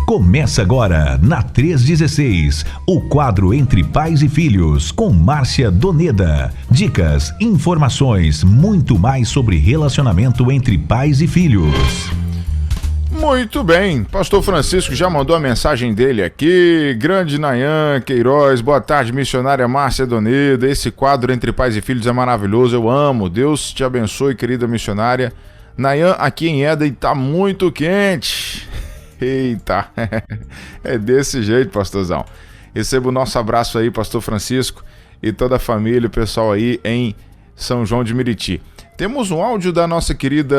Começa agora, na 316, o quadro Entre Pais e Filhos, com Márcia Doneda. Dicas, informações, muito mais sobre relacionamento entre pais e filhos. Muito bem, Pastor Francisco já mandou a mensagem dele aqui. Grande Nayan Queiroz, boa tarde, missionária Márcia Doneda. Esse quadro Entre Pais e Filhos é maravilhoso, eu amo. Deus te abençoe, querida missionária. Nayan, aqui em Éden tá muito quente. Eita, é desse jeito, pastorzão. Receba o nosso abraço aí, Pastor Francisco, e toda a família, o pessoal aí em São João de Meriti. Temos um áudio da nossa querida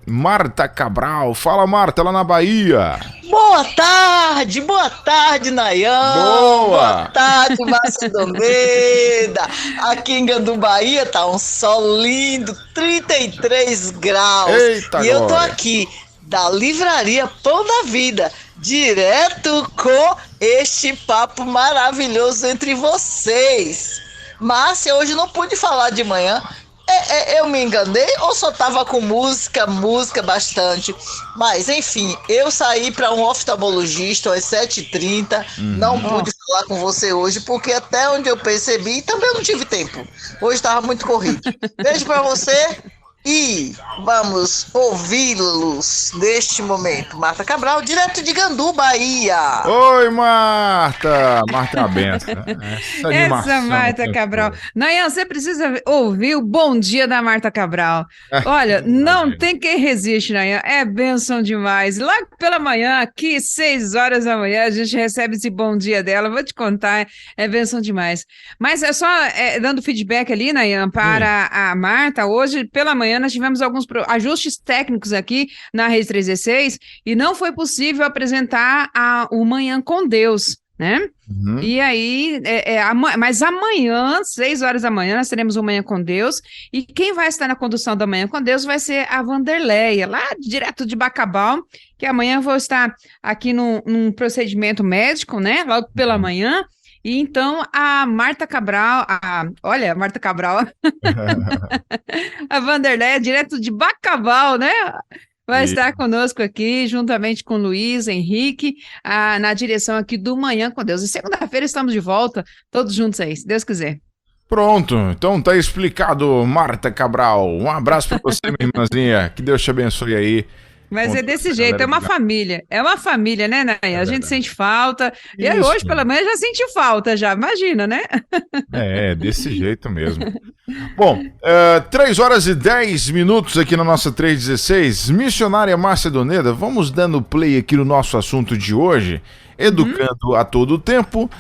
Marta Cabral. Fala, Marta, lá na Bahia. Boa tarde, Nayan. Boa tarde, Márcia Doneda. Aqui em Gandu, Bahia, tá um sol lindo, 33 graus. Eita, e eu tô aqui da livraria Pão da Vida, direto com este papo maravilhoso entre vocês. Márcia, hoje não pude falar de manhã. Eu me enganei ou só tava com música bastante? Mas, enfim, eu saí para um oftalmologista às 7h30, não pude falar com você hoje, porque até onde eu percebi, também não tive tempo. Hoje estava muito corrido. Beijo para você e vamos ouvi-los neste momento. Marta Cabral, direto de Gandu, Bahia. Oi, Marta! Marta é uma benção. Essa Marta Cabral. Nayan, você precisa ouvir o bom dia da Marta Cabral. Olha, não tem quem resiste, Nayan. É bênção demais. Logo pela manhã, aqui, 6 horas da manhã, a gente recebe esse bom dia dela. Vou te contar, é bênção demais. Mas é só dando feedback ali, Nayan, para a Marta. Hoje, pela manhã, nós tivemos alguns ajustes técnicos aqui na Rede 316 e não foi possível apresentar o Manhã com Deus, né? E aí, mas amanhã, 6 horas da manhã, nós teremos o Manhã com Deus, e quem vai estar na condução do Manhã com Deus vai ser a Vanderleia, lá direto de Bacabal, que amanhã eu vou estar aqui num procedimento médico, né? Logo pela manhã. E então a Marta Cabral, olha, Marta Cabral, a Vanderleia, direto de Bacabal, né? Vai estar conosco aqui, juntamente com Luiz, Henrique, na direção aqui do Manhã com Deus. E segunda-feira estamos de volta, todos juntos aí, se Deus quiser. Pronto, então tá explicado, Marta Cabral. Um abraço pra você, minha irmãzinha. Que Deus te abençoe aí. Mas é desse jeito, é uma família, né, Nayan? A gente sente falta, e aí hoje pela manhã já senti falta, já, imagina, né? É desse jeito mesmo. Bom, 3 horas e 10 minutos aqui na nossa 316, missionária Márcia Doneda, vamos dando play aqui no nosso assunto de hoje, educando a todo tempo.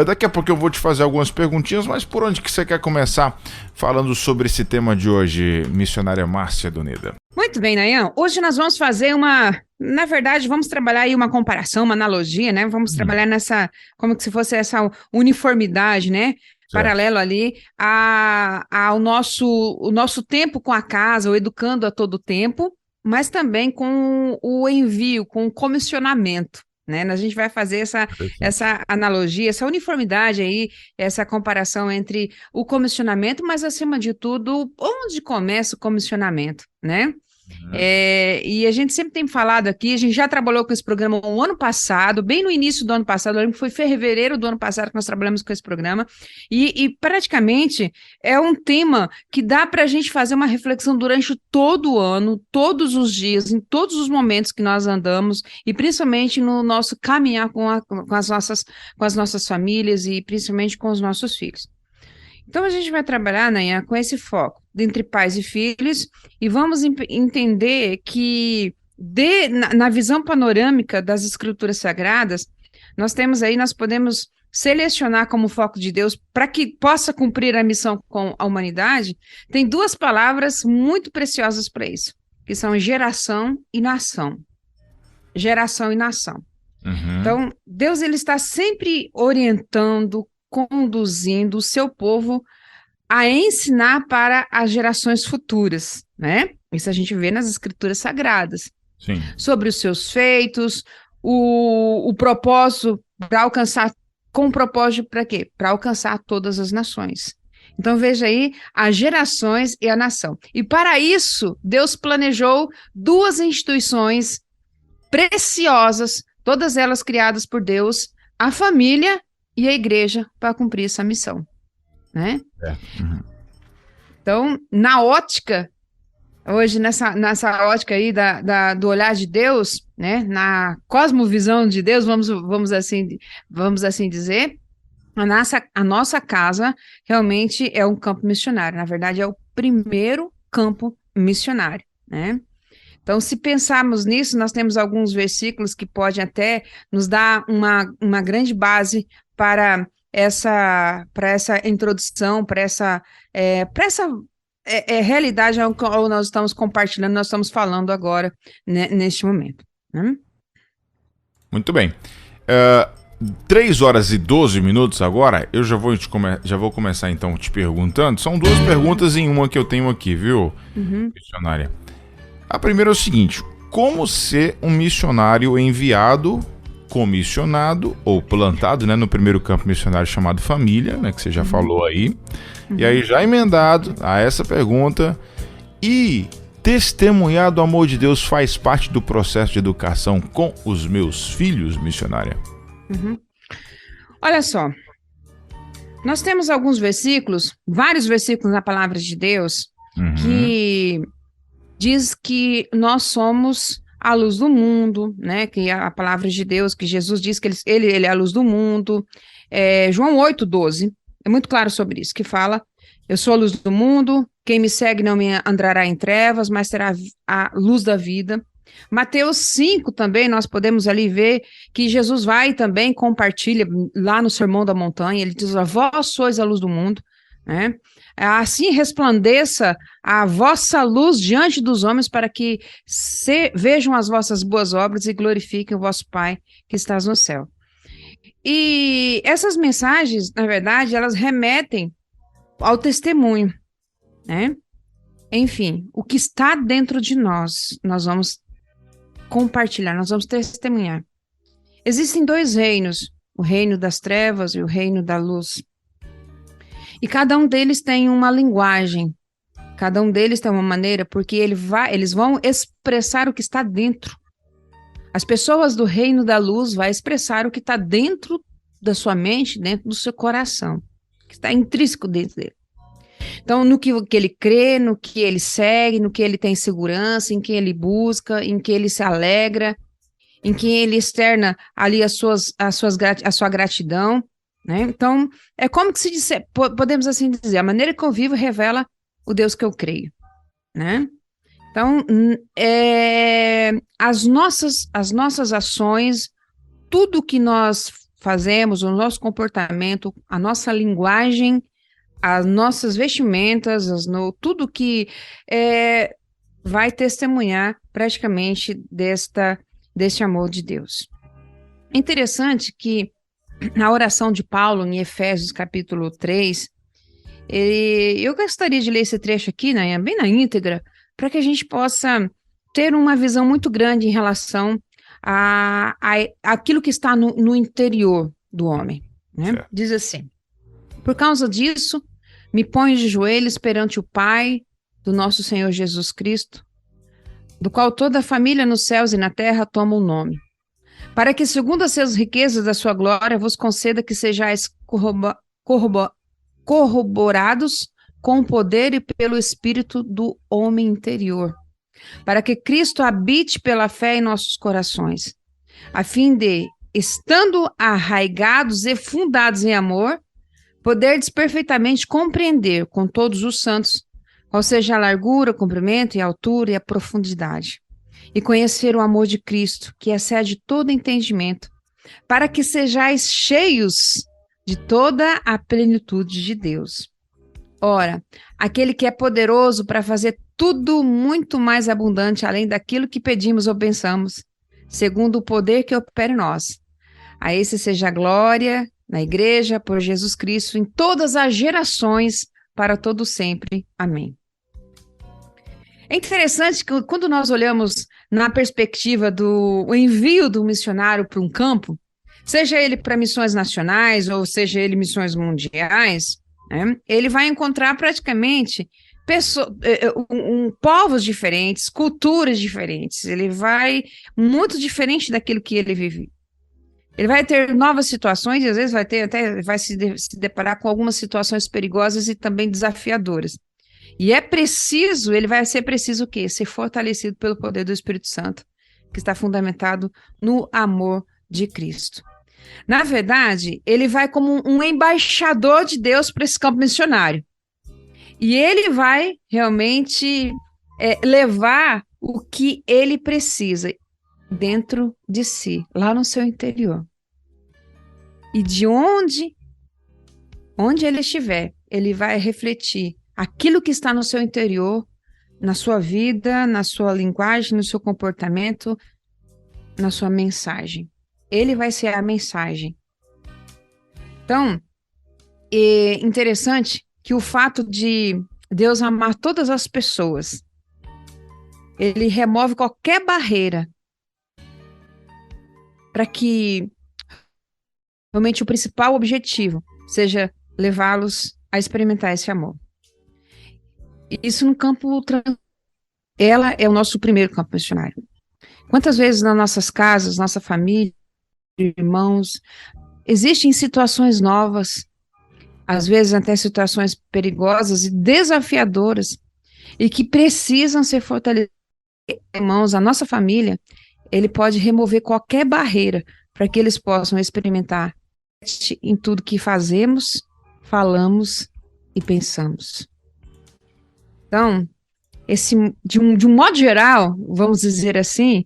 Daqui a pouco eu vou te fazer algumas perguntinhas, mas por onde que você quer começar falando sobre esse tema de hoje, missionária Márcia Doneda? Muito bem, Nayan. Hoje nós vamos fazer na verdade, vamos trabalhar aí uma comparação, uma analogia, né? Vamos trabalhar como se fosse essa uniformidade, né? Certo. Paralelo ali ao nosso tempo com a casa, o educando a todo tempo, mas também com o envio, com o comissionamento. Né? A gente vai fazer essa analogia, essa uniformidade aí, essa comparação entre o comissionamento, mas acima de tudo, onde começa o comissionamento, né? E a gente sempre tem falado aqui, a gente já trabalhou com esse programa o ano passado, bem no início do ano passado, eu lembro que foi fevereiro do ano passado que nós trabalhamos com esse programa, e praticamente é um tema que dá para a gente fazer uma reflexão durante todo o ano, todos os dias, em todos os momentos que nós andamos, e principalmente no nosso caminhar com as nossas famílias e principalmente com os nossos filhos. Então, a gente vai trabalhar, Nayan, com esse foco entre pais e filhos, e vamos entender que, na visão panorâmica das Escrituras Sagradas, nós podemos selecionar como foco de Deus para que possa cumprir a missão com a humanidade. Tem 2 palavras muito preciosas para isso, que são geração e nação. Geração e nação. Então, Deus ele está sempre orientando, conduzindo o seu povo a ensinar para as gerações futuras, né? Isso a gente vê nas Escrituras Sagradas. Sim. Sobre os seus feitos, o propósito para alcançar, com propósito para quê? Para alcançar todas as nações. Então veja aí as gerações e a nação. E para isso, Deus planejou 2 instituições preciosas, todas elas criadas por Deus, a família e a igreja para cumprir essa missão, né? Então, na ótica, hoje nessa ótica aí do olhar de Deus, né? Na cosmovisão de Deus, vamos assim dizer, a nossa casa realmente é um campo missionário. Na verdade, é o primeiro campo missionário, né? Então, se pensarmos nisso, nós temos alguns versículos que podem até nos dar uma grande base para essa introdução, para essa realidade ao qual nós estamos compartilhando, nós estamos falando agora, né, neste momento. Né? Muito bem. 3 horas e 12 minutos agora, eu já vou começar então te perguntando. São 2 perguntas em uma que eu tenho aqui, viu, missionária? A primeira é o seguinte: como ser um missionário enviado, comissionado ou plantado, né, no primeiro campo missionário chamado família, né, que você já falou aí. E aí, já emendado a essa pergunta, e testemunhar do amor de Deus faz parte do processo de educação com os meus filhos, missionária? Olha só, nós temos alguns versículos, vários versículos na palavra de Deus, que diz que nós somos a luz do mundo, né? Que a palavra de Deus, que Jesus diz que ele é a luz do mundo. João 8,12, é muito claro sobre isso, que fala: eu sou a luz do mundo, quem me segue não me andará em trevas, mas terá a luz da vida. Mateus 5 também, nós podemos ali ver que Jesus vai e também compartilha lá no Sermão da Montanha, ele diz: vós sois a luz do mundo, né? Assim resplandeça a vossa luz diante dos homens, para que vejam as vossas boas obras e glorifiquem o vosso Pai que estás no céu. E essas mensagens, na verdade, elas remetem ao testemunho, né? Enfim, o que está dentro de nós, nós vamos compartilhar, nós vamos testemunhar. Existem 2 reinos, o reino das trevas e o reino da luz. E cada um deles tem uma linguagem, cada um deles tem uma maneira, porque eles vão expressar o que está dentro. As pessoas do reino da luz vão expressar o que está dentro da sua mente, dentro do seu coração, que está intrínseco dentro dele. Então, no que ele crê, no que ele segue, no que ele tem segurança, em que ele busca, em que ele se alegra, em que ele externa ali a sua gratidão. Né? Então, é como que se disser, podemos assim dizer, a maneira que eu vivo revela o Deus que eu creio, né? Então, as nossas ações, tudo que nós fazemos, o nosso comportamento, a nossa linguagem, as nossas vestimentas, tudo que vai testemunhar praticamente deste amor de Deus. É interessante que na oração de Paulo, em Efésios capítulo 3, eu gostaria de ler esse trecho aqui, né, bem na íntegra, para que a gente possa ter uma visão muito grande em relação àquilo que está no interior do homem. Né? Diz assim: por causa disso, me ponho de joelhos perante o Pai do nosso Senhor Jesus Cristo, do qual toda a família nos céus e na terra toma o nome, para que, segundo as suas riquezas da sua glória, vos conceda que sejais corroborados com o poder e pelo Espírito do homem interior, para que Cristo habite pela fé em nossos corações, a fim de, estando arraigados e fundados em amor, poderdes perfeitamente compreender com todos os santos qual seja a largura, o comprimento e a altura e a profundidade, e conhecer o amor de Cristo, que excede todo entendimento, para que sejais cheios de toda a plenitude de Deus. Ora, aquele que é poderoso para fazer tudo muito mais abundante, além daquilo que pedimos ou pensamos, segundo o poder que opera em nós. A esse seja a glória na igreja, por Jesus Cristo, em todas as gerações, para todo sempre. Amém. É interessante que quando nós olhamos na perspectiva do envio do missionário para um campo, seja ele para missões nacionais ou seja ele missões mundiais, né, ele vai encontrar praticamente povos diferentes, culturas diferentes. Ele vai muito diferente daquilo que ele vive. Ele vai ter novas situações e às vezes vai se deparar com algumas situações perigosas e também desafiadoras. E vai ser preciso o quê? Ser fortalecido pelo poder do Espírito Santo, que está fundamentado no amor de Cristo. Na verdade, ele vai como um embaixador de Deus para esse campo missionário. E ele vai realmente levar o que ele precisa dentro de si, lá no seu interior. E de onde ele estiver, ele vai refletir aquilo que está no seu interior, na sua vida, na sua linguagem, no seu comportamento, na sua mensagem. Ele vai ser a mensagem. Então, é interessante que o fato de Deus amar todas as pessoas, ele remove qualquer barreira para que realmente o principal objetivo seja levá-los a experimentar esse amor. Isso no campo, ela é o nosso primeiro campo missionário. Quantas vezes nas nossas casas, nossa família, irmãos, existem situações novas, às vezes até situações perigosas e desafiadoras, e que precisam ser fortalecidas. Irmãos, a nossa família, ele pode remover qualquer barreira para que eles possam experimentar em tudo que fazemos, falamos e pensamos. Então, de um modo geral, vamos dizer assim,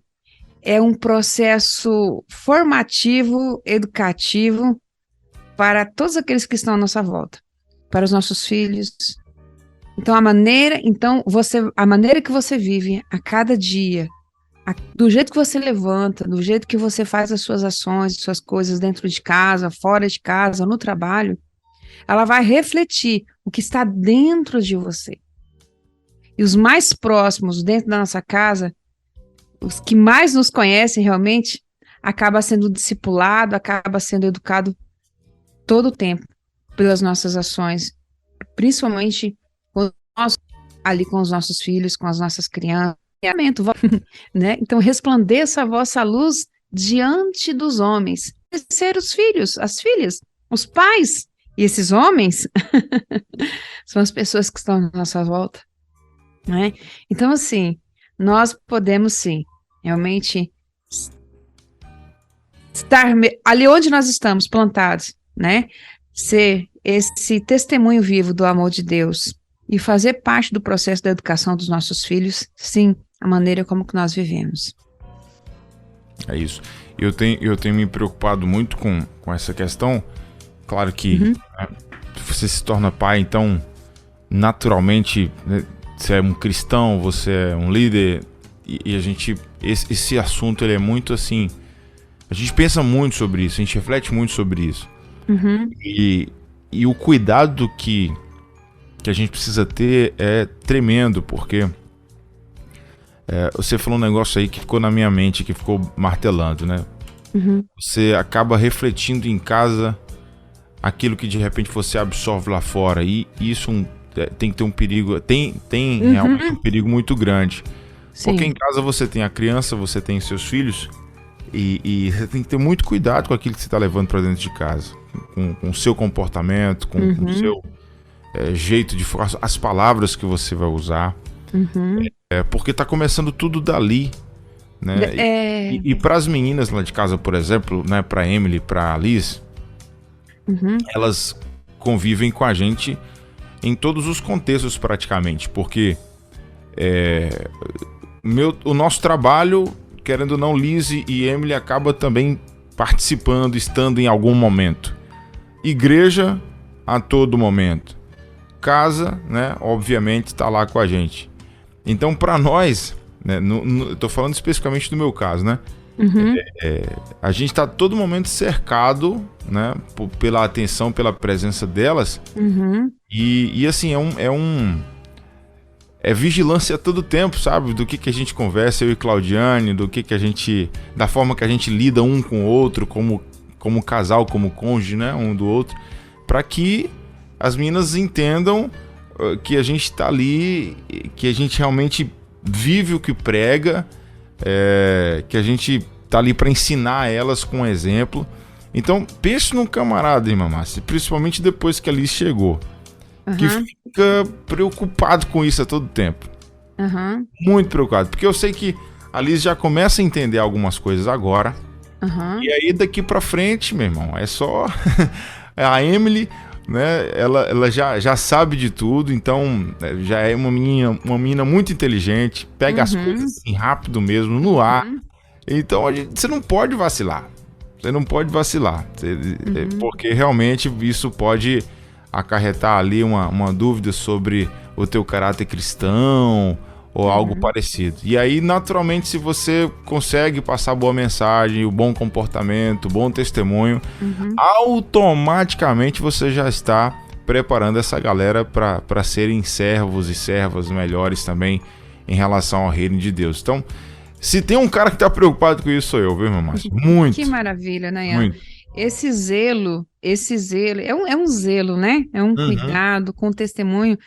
é um processo formativo, educativo para todos aqueles que estão à nossa volta, para os nossos filhos. Então, a maneira que você vive a cada dia, do jeito que você levanta, do jeito que você faz as suas ações, suas coisas dentro de casa, fora de casa, no trabalho, ela vai refletir o que está dentro de você. E os mais próximos dentro da nossa casa, os que mais nos conhecem realmente, acaba sendo discipulado, acaba sendo educado todo o tempo pelas nossas ações, principalmente ali com os nossos filhos, com as nossas crianças, né? Então resplandeça a vossa luz diante dos homens, ser os filhos, as filhas, os pais, e esses homens são as pessoas que estão à nossa volta, né? Então assim, nós podemos sim, realmente estar ali onde nós estamos plantados, né? Ser esse testemunho vivo do amor de Deus e fazer parte do processo da educação dos nossos filhos, sim, a maneira como que nós vivemos. É isso. Eu tenho me preocupado muito com essa questão. Claro que né, você se torna pai, então naturalmente, né, você é um cristão, você é um líder, e a gente, esse assunto ele é muito assim, a gente pensa muito sobre isso, a gente reflete muito sobre isso. E o cuidado que a gente precisa ter é tremendo, porque você falou um negócio aí que ficou na minha mente, que ficou martelando, né? Você acaba refletindo em casa aquilo que de repente você absorve lá fora, e isso tem que ter um perigo, tem realmente um perigo muito grande. Sim. Porque em casa você tem a criança, você tem seus filhos, e você tem que ter muito cuidado com aquilo que você está levando para dentro de casa, com o seu comportamento, com o seu jeito de falar, as palavras que você vai usar, porque está começando tudo dali, né? E para as meninas lá de casa, por exemplo, né, para Emily, para Liz, elas convivem com a gente em todos os contextos praticamente, porque o nosso trabalho, querendo ou não, Liz e Emily acaba também participando, estando em algum momento. Igreja a todo momento. Casa, né, obviamente está lá com a gente. Então, para nós, né, eu tô falando especificamente do meu caso, né? A gente está todo momento cercado, né, pela atenção, pela presença delas. E assim, é vigilância a todo tempo, sabe? Do que a gente conversa, eu e Claudiane, da forma que a gente lida um com o outro, como casal, como cônjuge, né? Um do outro, para que as meninas entendam que a gente tá ali, que a gente realmente vive o que prega, que a gente tá ali para ensinar elas com um exemplo. Então, pense num camarada, irmã Márcia, principalmente depois que a Liz chegou, que fica preocupado com isso a todo tempo. Muito preocupado, porque eu sei que a Liz já começa a entender algumas coisas agora, e aí daqui pra frente, meu irmão, é só a Emily, né, ela já sabe de tudo, então já é uma menina muito inteligente, pega as coisas assim rápido mesmo, no ar. Então você não pode vacilar. Você não pode vacilar, porque realmente isso pode acarretar ali uma dúvida sobre o teu caráter cristão ou algo parecido. E aí, naturalmente, se você consegue passar boa mensagem, o bom comportamento, o bom testemunho, automaticamente você já está preparando essa galera para serem servos e servas melhores também em relação ao reino de Deus. Então, se tem um cara que tá preocupado com isso, sou eu, viu, mamãe? Muito. Que maravilha, Nayan. Esse zelo, é um zelo, né? É um cuidado com o testemunho.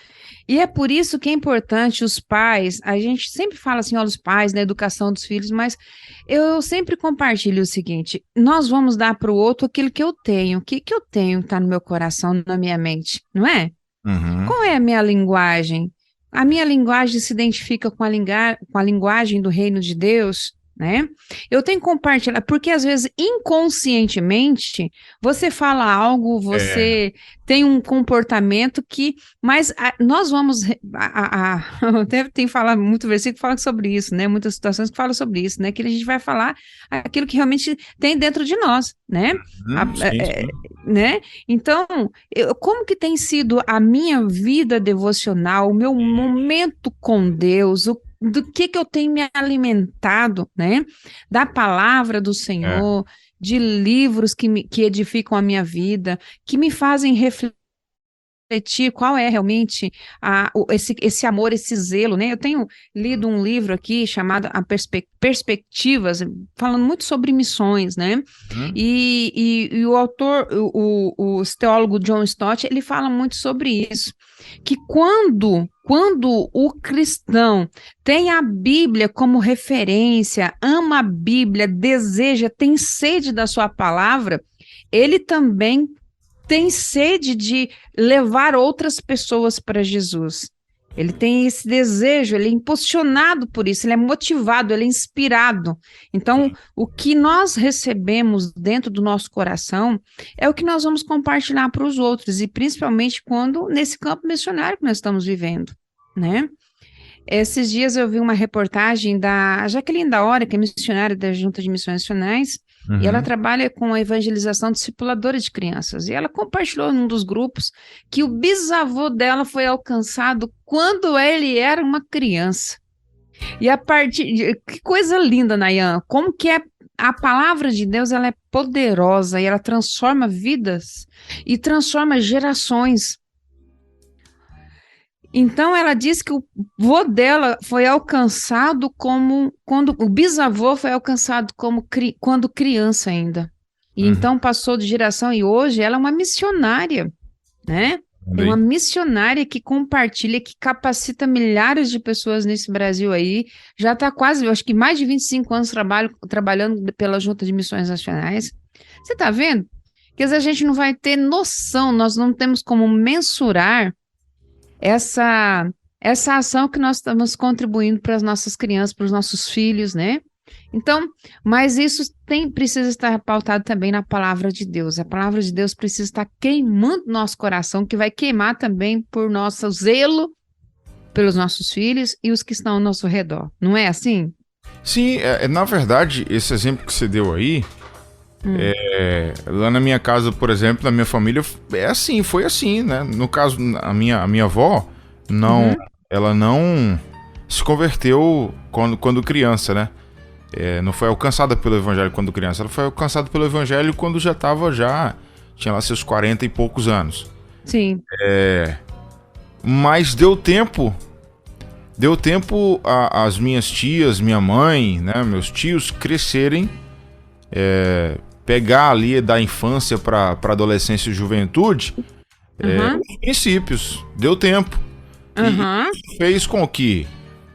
E é por isso que é importante os pais, a gente sempre fala assim, ó, os pais, na educação dos filhos, mas eu sempre compartilho o seguinte, nós vamos dar para o outro aquilo que eu tenho. O que eu tenho está no meu coração, na minha mente, não é? Qual é a minha linguagem? A minha linguagem se identifica com a linguagem do reino de Deus, né? Eu tenho que compartilhar, porque às vezes inconscientemente você fala algo, você tem um comportamento mas nós vamos, tem que falar muito versículo que fala sobre isso, né? Muitas situações que falam sobre isso, né? Que a gente vai falar aquilo que realmente tem dentro de nós, né? Sim. Né? Então, como que tem sido a minha vida devocional, o meu momento com Deus, do que eu tenho me alimentado, né? Da palavra do Senhor, de livros que edificam a minha vida, que me fazem refletir qual é realmente esse amor, esse zelo, né? Eu tenho lido um livro aqui chamado Perspectivas, falando muito sobre missões, né? E o autor, o teólogo John Stott, ele fala muito sobre isso, que quando o cristão tem a Bíblia como referência, ama a Bíblia, deseja, tem sede da sua palavra, ele também tem sede de levar outras pessoas para Jesus. Ele tem esse desejo, ele é impulsionado por isso, ele é motivado, ele é inspirado. Então, o que nós recebemos dentro do nosso coração é o que nós vamos compartilhar para os outros, e principalmente nesse campo missionário que nós estamos vivendo, né? Esses dias eu vi uma reportagem da Jaqueline da Hora, que é missionária da Junta de Missões Nacionais, e ela trabalha com a evangelização discipuladora de crianças. E ela compartilhou num dos grupos que o bisavô dela foi alcançado quando ele era uma criança. E que coisa linda, Nayan, como que a palavra de Deus, ela é poderosa e ela transforma vidas e transforma gerações. Então, ela disse que o vô dela foi alcançado quando o bisavô foi alcançado quando criança ainda. E então passou de geração, e hoje ela é uma missionária, né? É uma missionária que compartilha, que capacita milhares de pessoas nesse Brasil aí. Já está quase, eu acho que mais de 25 anos trabalhando pela Junta de Missões Nacionais. Você está vendo? Que às vezes a gente não vai ter noção, nós não temos como mensurar essa ação que nós estamos contribuindo para as nossas crianças, para os nossos filhos, né? Então, mas isso precisa estar pautado também na palavra de Deus. A palavra de Deus precisa estar queimando nosso coração, que vai queimar também por nosso zelo pelos nossos filhos e os que estão ao nosso redor. Não é assim? Sim, na verdade, esse exemplo que você deu aí, lá na minha casa, por exemplo, na minha família, foi assim, né? No caso, a minha avó, ela não se converteu quando criança, né? Não foi alcançada pelo evangelho quando criança, ela foi alcançada pelo evangelho quando tinha lá seus 40 e poucos anos. Sim. Mas deu tempo às minhas tias, minha mãe, né, meus tios crescerem, pegar ali da infância para adolescência e juventude os princípios. Deu tempo. Uhum. E fez com que,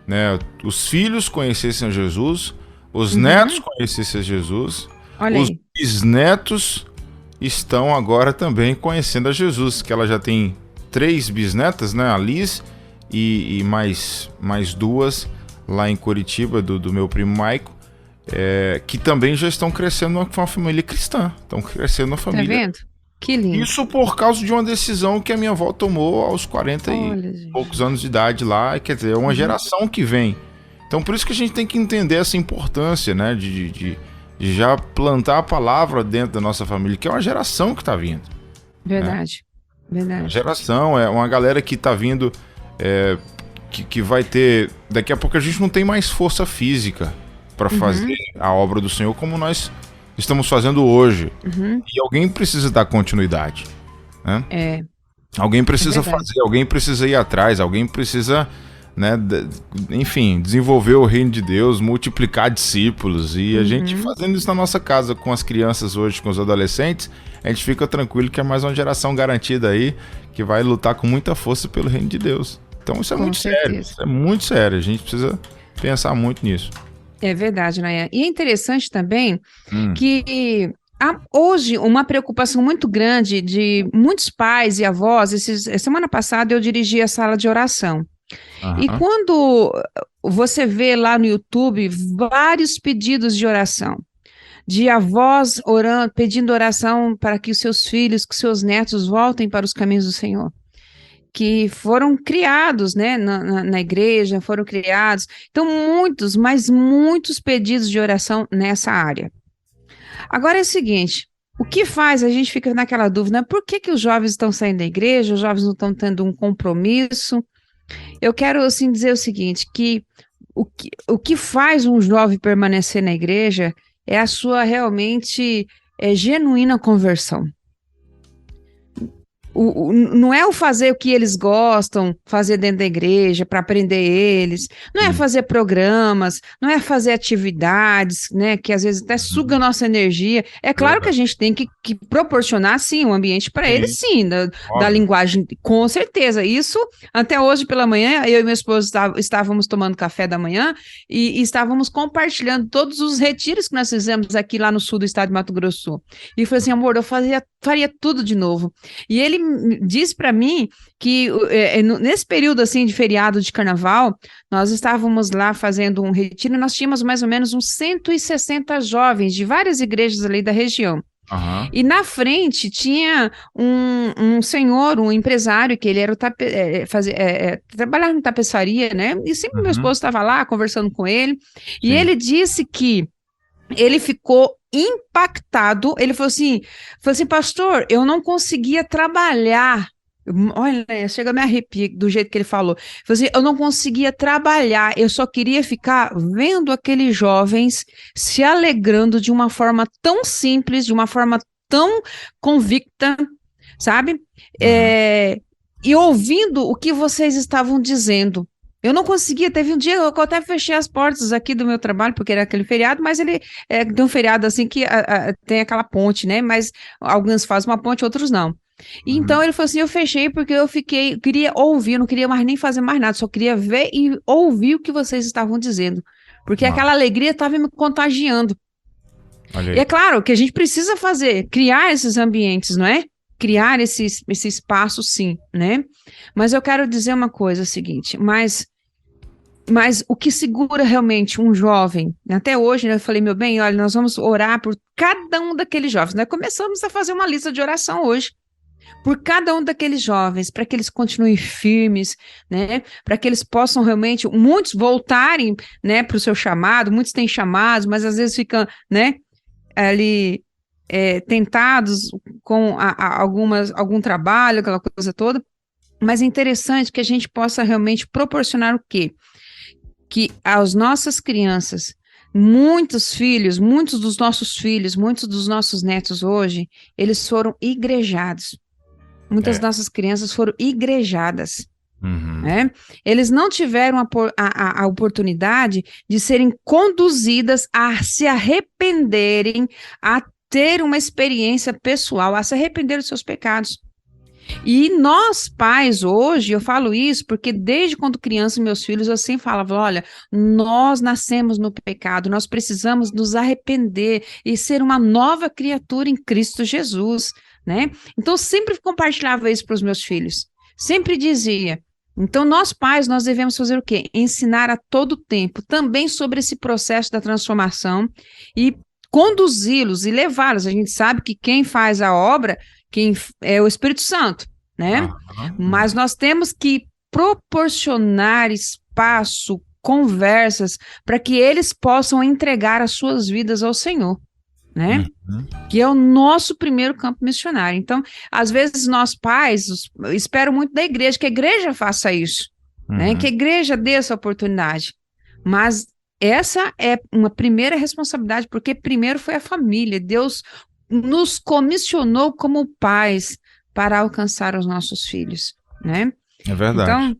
né, os filhos conhecessem a Jesus, os netos conhecessem a Jesus, Olha os aí. bisnetos estão agora também conhecendo a Jesus, que ela já tem 3 bisnetas, né, a Liz e mais 2 lá em Curitiba, do meu primo Maico, que também já estão crescendo uma família cristã, estão crescendo uma Tá família. vendo? Que lindo. Isso por causa de uma decisão que a minha avó tomou aos 40 Olha, e gente. poucos anos de idade lá, quer dizer, é uma geração que vem. Então por isso que a gente tem que entender essa importância, né, de já plantar a palavra dentro da nossa família, que é uma geração que está vindo. Verdade. Uma Verdade. geração, é uma galera que está vindo, que vai ter... Daqui a pouco a gente não tem mais força física para fazer a obra do Senhor como nós estamos fazendo hoje. E alguém precisa dar continuidade, né? Alguém precisa fazer, alguém precisa ir atrás, alguém precisa, né, enfim, desenvolver o reino de Deus, multiplicar discípulos. E a gente fazendo isso na nossa casa com as crianças hoje, com os adolescentes, a gente fica tranquilo que é mais uma geração garantida aí, que vai lutar com muita força pelo reino de Deus. Então isso é muito sério, isso é muito sério, a gente precisa pensar muito nisso. É verdade, Nayan. E é interessante também que há hoje uma preocupação muito grande de muitos pais e avós. Semana passada eu dirigi a sala de oração. E quando você vê lá no YouTube vários pedidos de oração, de avós orando, pedindo oração para que os seus filhos, que seus netos voltem para os caminhos do Senhor, que foram criados, né, na igreja, foram criados. Então, muitos, mas muitos pedidos de oração nessa área. Agora é o seguinte, o que faz? A gente fica naquela dúvida, né? Por que os jovens estão saindo da igreja, os jovens não estão tendo um compromisso? Eu quero, assim, dizer o seguinte, que o que faz um jovem permanecer na igreja é a sua realmente genuína conversão. Não é o fazer o que eles gostam, fazer dentro da igreja para aprender eles, não é fazer programas, não é fazer atividades, né, que às vezes até suga a nossa energia. É claro que a gente tem que proporcionar, sim, um ambiente para eles, sim, da linguagem, com certeza. Isso, até hoje pela manhã, eu e meu esposo estávamos tomando café da manhã e estávamos compartilhando todos os retiros que nós fizemos aqui lá no sul do estado de Mato Grosso do Sul. E eu falei assim, amor, eu faria tudo de novo. E ele disse para mim que nesse período assim de feriado de carnaval, nós estávamos lá fazendo um retiro e nós tínhamos mais ou menos uns 160 jovens de várias igrejas ali da região. E na frente tinha um senhor, um empresário, que ele era trabalhava em tapeçaria, né? E sempre meu esposo estava lá conversando com ele. E ele disse que ele ficou impactado. Ele falou assim, pastor, eu não conseguia trabalhar. Olha, chega a me arrepiar do jeito que ele falou. Ele falou assim, eu não conseguia trabalhar, eu só queria ficar vendo aqueles jovens se alegrando de uma forma tão simples, de uma forma tão convicta, sabe? E ouvindo o que vocês estavam dizendo. Eu não conseguia, teve um dia eu até fechei as portas aqui do meu trabalho, porque era aquele feriado, mas ele tem um feriado assim que tem aquela ponte, né? Mas alguns fazem uma ponte, outros não. E então ele falou assim, eu fechei porque eu queria ouvir, não queria mais nem fazer mais nada, só queria ver e ouvir o que vocês estavam dizendo, porque aquela alegria estava me contagiando. E é claro que a gente precisa criar esses ambientes, não é? Criar esse espaço, sim, né? Mas eu quero dizer uma coisa, é o seguinte, mas o que segura realmente um jovem, até hoje, né, eu falei, meu bem, olha, nós vamos orar por cada um daqueles jovens, nós começamos a fazer uma lista de oração hoje, por cada um daqueles jovens, para que eles continuem firmes, né, para que eles possam realmente, muitos voltarem, né, para o seu chamado, muitos têm chamados, mas às vezes ficam, né, ali tentados com algum trabalho, aquela coisa toda, mas é interessante que a gente possa realmente proporcionar o quê? Que as nossas crianças, muitos dos nossos filhos, muitos dos nossos netos hoje, eles foram igrejados. Muitas nossas crianças foram igrejadas. Né? Eles não tiveram a oportunidade de serem conduzidas a se arrependerem, a ter uma experiência pessoal, a se arrepender dos seus pecados. E nós, pais, hoje, eu falo isso porque desde quando criança, meus filhos, eu sempre falava, olha, nós nascemos no pecado, nós precisamos nos arrepender e ser uma nova criatura em Cristo Jesus, né? Então, eu sempre compartilhava isso para os meus filhos, sempre dizia. Então, nós pais, nós devemos fazer o quê? Ensinar a todo tempo, também sobre esse processo da transformação e conduzi-los e levá-los. A gente sabe que quem faz a obra, quem é o Espírito Santo, né? Mas nós temos que proporcionar espaço, conversas, para que eles possam entregar as suas vidas ao Senhor, né? Que é o nosso primeiro campo missionário. Então, às vezes nós pais esperam muito da igreja, que a igreja faça isso, né? Que a igreja dê essa oportunidade. Mas essa é uma primeira responsabilidade, porque primeiro foi a família. Deus nos comissionou como pais para alcançar os nossos filhos, né? É verdade. Então,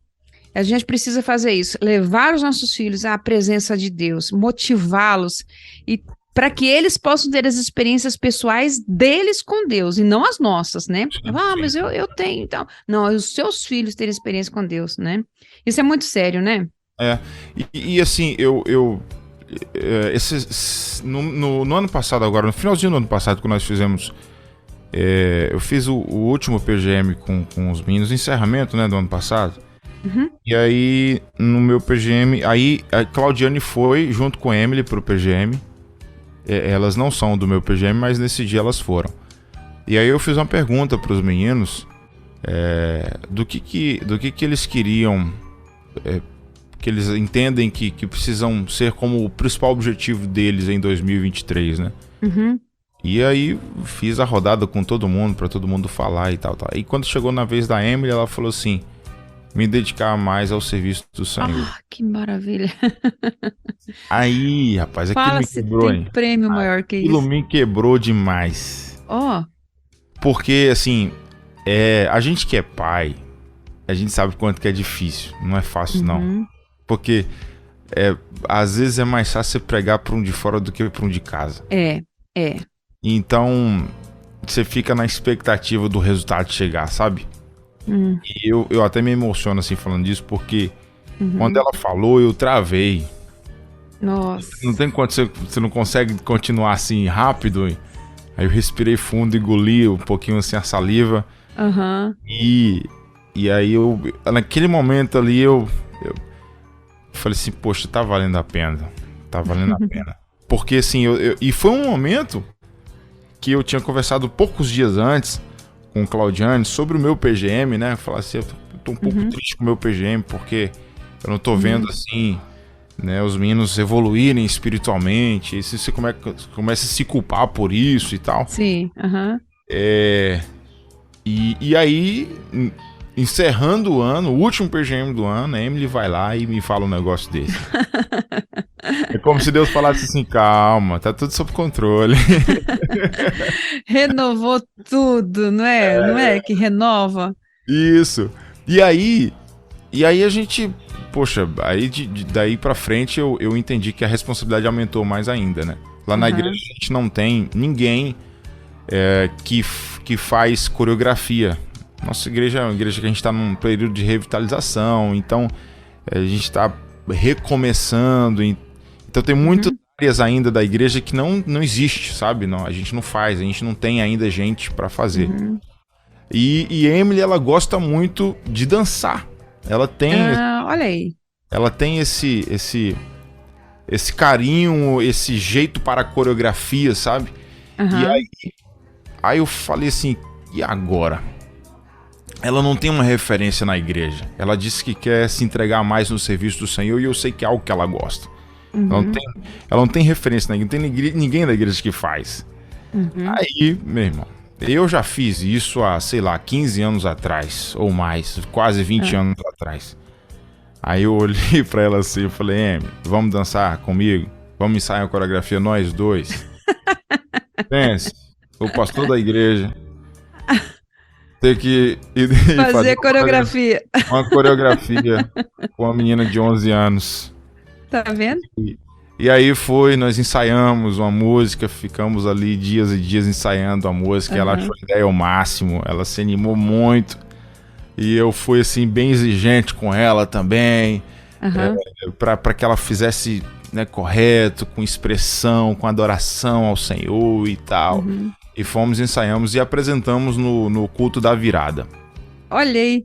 a gente precisa fazer isso, levar os nossos filhos à presença de Deus, motivá-los e para que eles possam ter as experiências pessoais deles com Deus e não as nossas, né? Mas eu tenho, então. Não, os seus filhos terem experiência com Deus, né? Isso é muito sério, né? E assim, no ano passado agora, no finalzinho do ano passado, quando nós fizemos, eu fiz o último PGM com os meninos, encerramento, né, do ano passado. E aí, no meu PGM, aí a Claudiane foi junto com a Emily pro PGM. Elas não são do meu PGM, mas nesse dia elas foram. E aí eu fiz uma pergunta pros meninos, do que eles queriam, que eles entendem que precisam ser como o principal objetivo deles em 2023, né? E aí fiz a rodada com todo mundo, pra todo mundo falar e tal. E quando chegou na vez da Emily, ela falou assim, me dedicar mais ao serviço do Senhor. Que maravilha. Aí, rapaz, aquilo me quebrou, tem prêmio maior que isso. Aquilo me quebrou demais. Porque, assim, a gente que é pai, a gente sabe quanto que é difícil. Não é fácil, não. Porque, às vezes é mais fácil você pregar para um de fora do que para um de casa. Então, você fica na expectativa do resultado chegar, sabe? E eu até me emociono assim falando disso, porque quando ela falou, eu travei. Nossa. Não tem quanto você não consegue continuar assim rápido. Aí eu respirei fundo, engoli um pouquinho assim a saliva. E aí naquele momento ali eu falei assim, poxa, tá valendo a pena. Tá valendo a pena. Porque assim, e foi um momento que eu tinha conversado poucos dias antes com o Claudiane sobre o meu PGM, né? Falar assim, eu tô um pouco triste com o meu PGM, porque eu não tô vendo assim, né, os meninos evoluírem espiritualmente. E você começa a se culpar por isso e tal. Sim, E aí, encerrando o ano, o último PGM do ano, a Emily vai lá e me fala um negócio desse. É como se Deus falasse assim, calma, tá tudo sob controle. Renovou tudo, não é? Não é que renova? Isso. E aí a gente, poxa, aí daí pra frente eu entendi que a responsabilidade aumentou mais ainda, né? Lá na igreja a gente não tem ninguém que faz coreografia. Nossa igreja é uma igreja que a gente tá num período de revitalização, então a gente tá recomeçando, então tem muitas áreas ainda da igreja que não existe, sabe? Não, a gente não faz, a gente não tem ainda gente pra fazer. E Emily, ela gosta muito de dançar. Ela tem... olha aí. Ela tem esse carinho, esse jeito para a coreografia, sabe? E aí eu falei assim, e agora? Ela não tem uma referência na igreja. Ela disse que quer se entregar mais no serviço do Senhor e eu sei que é algo que ela gosta. Ela não tem referência na igreja, não tem ninguém da igreja que faz. Aí, meu irmão, eu já fiz isso há, sei lá, 15 anos atrás, ou mais, quase 20 anos atrás. Aí eu olhei pra ela assim e falei, vamos dançar comigo? Vamos ensaiar a coreografia nós dois? Pense, o pastor da igreja ter que fazer coreografia. Uma coreografia com uma menina de 11 anos. Tá vendo? E aí nós ensaiamos uma música, ficamos ali dias e dias ensaiando a música, ela achou a ideia ao máximo, ela se animou muito. e eu fui assim bem exigente com ela também, Aham. para que ela fizesse, né, correto, com expressão, com adoração ao Senhor e tal. Uhum. E fomos, ensaiamos e apresentamos no culto da virada. Olha aí.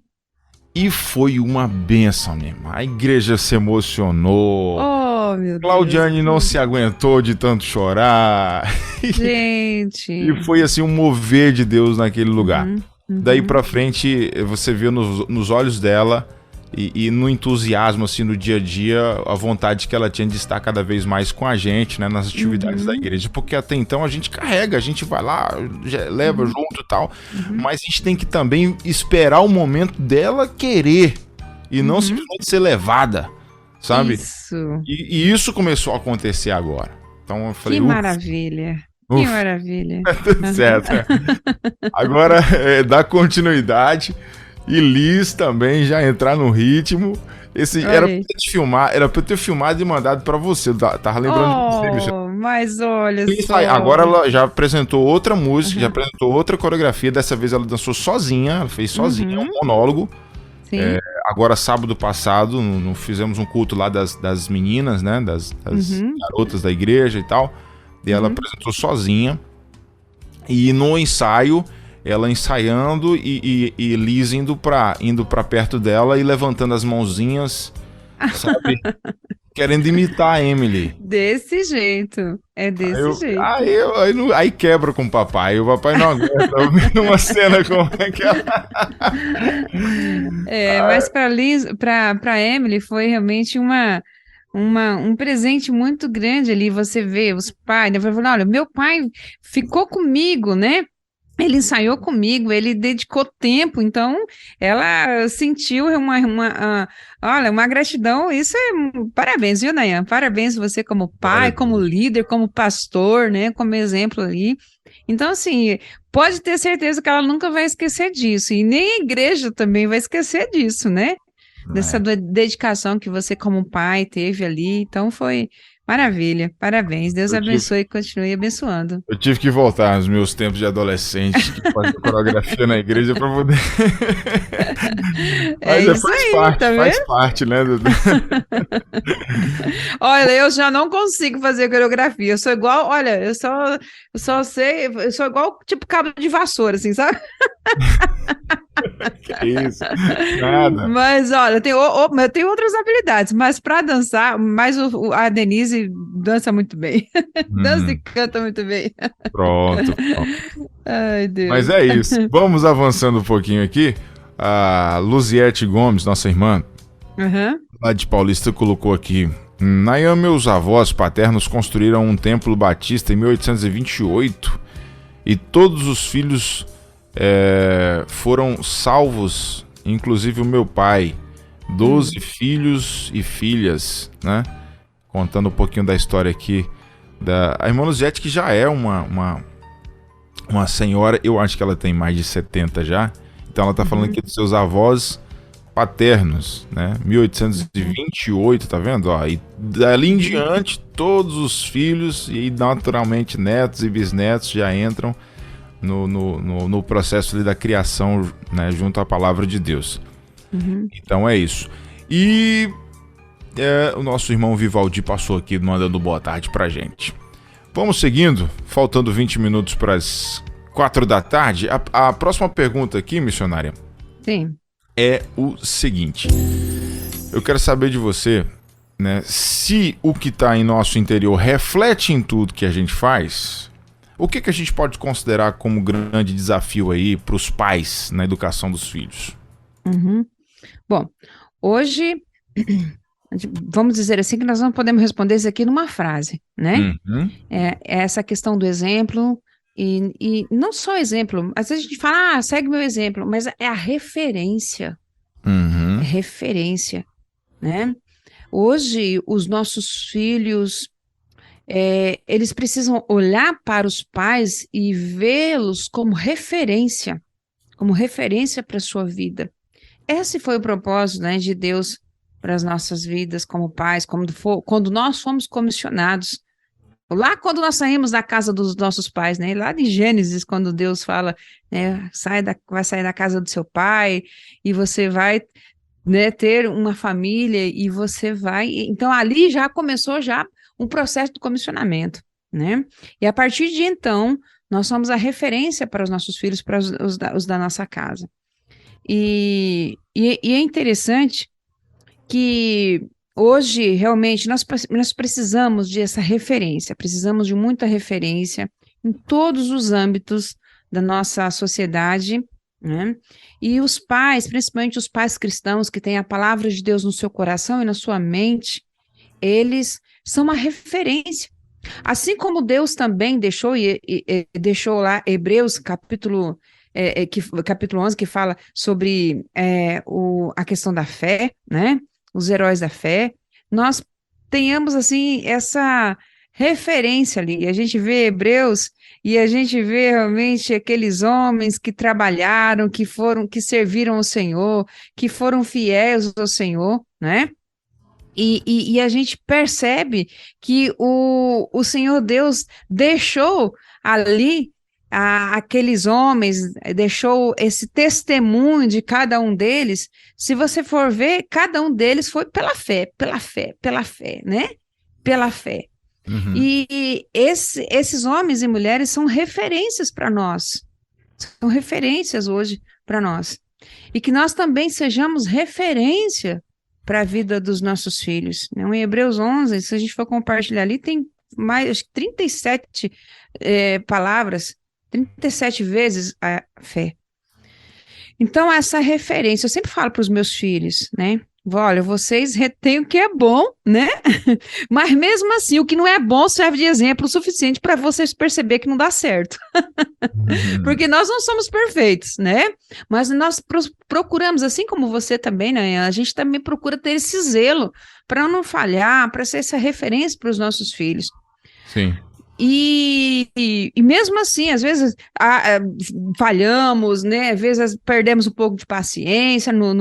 E foi uma bênção mesmo. A igreja se emocionou. Oh, meu Claudiane não Deus. se aguentou de tanto chorar. Gente. E foi assim um mover de Deus naquele lugar. Uhum, Daí uhum. pra frente, você viu nos olhos dela e no entusiasmo, assim, no dia a dia, a vontade que ela tinha de estar cada vez mais com a gente, né, nas atividades da igreja. Porque até então a gente carrega, a gente vai lá, leva junto e tal. Mas a gente tem que também esperar o momento dela querer e não simplesmente ser levada, sabe? Isso. E isso começou a acontecer agora. Então eu falei, Que maravilha. Que ufa, maravilha. tudo certo. Agora dar continuidade e Liz também já entrar no ritmo. Era pra Olha aí. eu te filmar, era pra eu ter filmado e mandado pra você. Tava lembrando de você, Michel. Mas olha Liz só. agora ela já apresentou outra música, já apresentou outra coreografia. Dessa vez ela dançou sozinha, ela fez sozinha, um monólogo. Sim. Agora, sábado passado, fizemos um culto lá das meninas, né? Das garotas da igreja e tal. E ela apresentou sozinha. E no ensaio, ela ensaiando e Liz indo pra perto dela e levantando as mãozinhas, sabe? Querendo imitar a Emily. Desse jeito. É desse jeito. Aí quebra com o papai. O papai não aguenta ouvir uma cena como aquela. Mas para Emily foi realmente um presente muito grande ali. Você vê os pais, né? Falando, olha, meu pai ficou comigo, né? Ele ensaiou comigo, ele dedicou tempo, então ela sentiu olha, uma gratidão. Isso parabéns, viu, Nayan? Parabéns você como pai, como líder, como pastor, né? Como exemplo ali. Então, assim, pode ter certeza que ela nunca vai esquecer disso, e nem a igreja também vai esquecer disso, né? Dessa dedicação que você como pai teve ali. Então foi maravilha, parabéns, Deus abençoe e continue abençoando. Eu tive que voltar aos meus tempos de adolescente, que fazia coreografia na igreja pra poder. Mas Isso aí, tá vendo? Faz parte, né? Olha, eu já não consigo fazer coreografia, eu sou igual, olha, eu só sei, eu sou igual tipo cabo de vassoura, assim, sabe? Que isso, nada. Mas olha, eu tenho outras habilidades, mas para dançar, a Denise dança muito bem. Dança e canta muito bem. Pronto. Ai, Deus. Mas é isso. Vamos avançando um pouquinho aqui. A Luziette Gomes, nossa irmã, lá de Paulista, colocou aqui: Nayan, meus avós paternos construíram um templo batista em 1828 e todos os filhos foram salvos, inclusive o meu pai. 12 filhos e filhas, né? Contando um pouquinho da história aqui a irmã Luziette, que já é uma senhora, eu acho que ela tem mais de 70 já. Então ela tá falando aqui dos seus avós paternos, né? 1828, tá vendo? Ó, e dali em diante, todos os filhos e naturalmente netos e bisnetos já entram no processo ali da criação, né, junto à palavra de Deus. Então é isso. E o nosso irmão Vivaldi passou aqui mandando boa tarde pra gente. Vamos seguindo, faltando 20 minutos para as 4 da tarde. A próxima pergunta aqui, missionária, Sim. é o seguinte: eu quero saber de você, né, se o que está em nosso interior reflete em tudo que a gente faz. O que a gente pode considerar como grande desafio aí para os pais na educação dos filhos? Bom, hoje, vamos dizer assim, que nós não podemos responder isso aqui numa frase, né? Essa questão do exemplo, e não só exemplo, às vezes a gente fala, segue meu exemplo, mas é a referência. É referência, né? Hoje, os nossos filhos, eles precisam olhar para os pais e vê-los como referência para a sua vida. Esse foi o propósito, né, de Deus para as nossas vidas como pais, quando nós fomos comissionados Lá quando nós saímos da casa dos nossos pais, né? Lá de Gênesis, quando Deus fala, né? Vai sair da casa do seu pai e você vai, né, ter uma família e você vai... Então, ali já começou já um processo de comissionamento, né? E a partir de então, nós somos a referência para os nossos filhos, para os da nossa casa. E é interessante que hoje, realmente, nós precisamos de essa referência, precisamos de muita referência em todos os âmbitos da nossa sociedade, né? E os pais, principalmente os pais cristãos que têm a palavra de Deus no seu coração e na sua mente, eles são uma referência. Assim como Deus também deixou, deixou lá Hebreus capítulo 11, que fala sobre a questão da fé, né? Os heróis da fé, nós tenhamos, assim, essa referência ali. A gente vê Hebreus e a gente vê realmente aqueles homens que trabalharam, que serviram ao Senhor, que foram fiéis ao Senhor, né? E a gente percebe que o Senhor Deus deixou ali aqueles homens, deixou esse testemunho de cada um deles. Se você for ver, cada um deles foi pela fé, né? Pela fé. Uhum. E esses homens e mulheres são referências para nós, são referências hoje para nós. E que nós também sejamos referência para a vida dos nossos filhos. Em Hebreus 11, se a gente for compartilhar ali, tem mais, acho que 37 palavras, 37 vezes a fé. Então, essa referência, eu sempre falo para os meus filhos, né? Olha, vocês retêm o que é bom, né? Mas mesmo assim, o que não é bom serve de exemplo o suficiente para vocês perceber que não dá certo. Porque nós não somos perfeitos, né? Mas nós procuramos, assim como você também, né? A gente também procura ter esse zelo para não falhar, para ser essa referência para os nossos filhos. Sim. E mesmo assim, às vezes falhamos, né? Às vezes perdemos um pouco de paciência no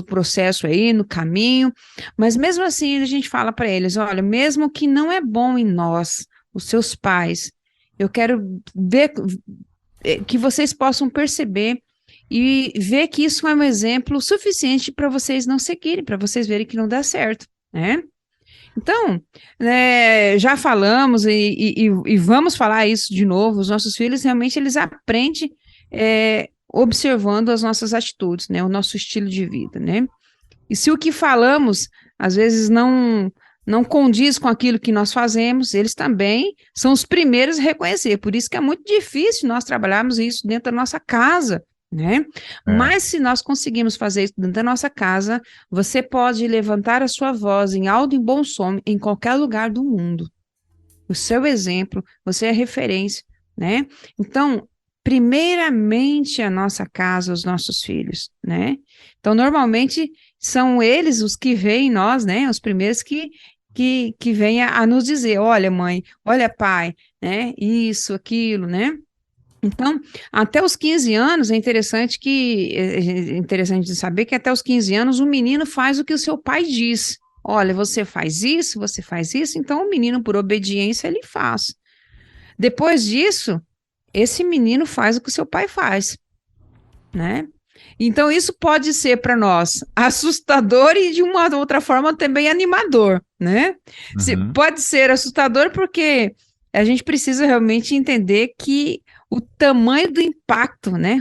processo aí, no caminho, mas mesmo assim a gente fala para eles, olha, mesmo que não é bom em nós, os seus pais, eu quero ver que vocês possam perceber e ver que isso é um exemplo suficiente para vocês não seguirem, para vocês verem que não dá certo, né? Então, já falamos e vamos falar isso de novo, os nossos filhos realmente eles aprendem observando as nossas atitudes, né, o nosso estilo de vida, né? E se o que falamos, às vezes, não condiz com aquilo que nós fazemos, eles também são os primeiros a reconhecer, por isso que é muito difícil nós trabalharmos isso dentro da nossa casa, né? Mas se nós conseguimos fazer isso dentro da nossa casa, você pode levantar a sua voz em alto e bom som em qualquer lugar do mundo. O seu exemplo, você é referência, né? Então, primeiramente a nossa casa, os nossos filhos, né? Então, normalmente são eles os que veem nós, né? Os primeiros que vêm a nos dizer, olha mãe, olha pai, né? Isso, aquilo, né? Então, até os 15 anos, é interessante de saber que até os 15 anos o menino faz o que o seu pai diz. Olha, você faz isso, então o menino, por obediência, ele faz. Depois disso, esse menino faz o que o seu pai faz, né? Então, isso pode ser para nós assustador e de uma outra forma também animador, né? Pode ser assustador porque a gente precisa realmente entender que o tamanho do impacto, né?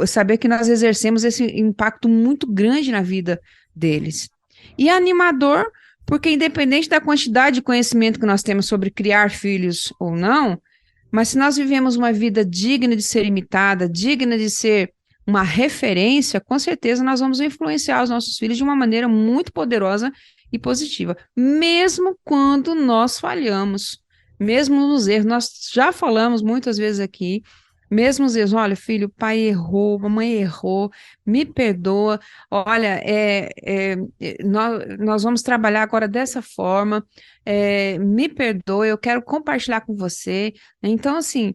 Saber que nós exercemos esse impacto muito grande na vida deles. E animador, porque independente da quantidade de conhecimento que nós temos sobre criar filhos ou não, mas se nós vivemos uma vida digna de ser imitada, digna de ser uma referência, com certeza nós vamos influenciar os nossos filhos de uma maneira muito poderosa e positiva, mesmo quando nós falhamos. Mesmo nos erros, nós já falamos muitas vezes aqui, mesmo os erros, olha, filho, o pai errou, a mamãe errou, me perdoa, olha, nós vamos trabalhar agora dessa forma, me perdoa, eu quero compartilhar com você. Então, assim,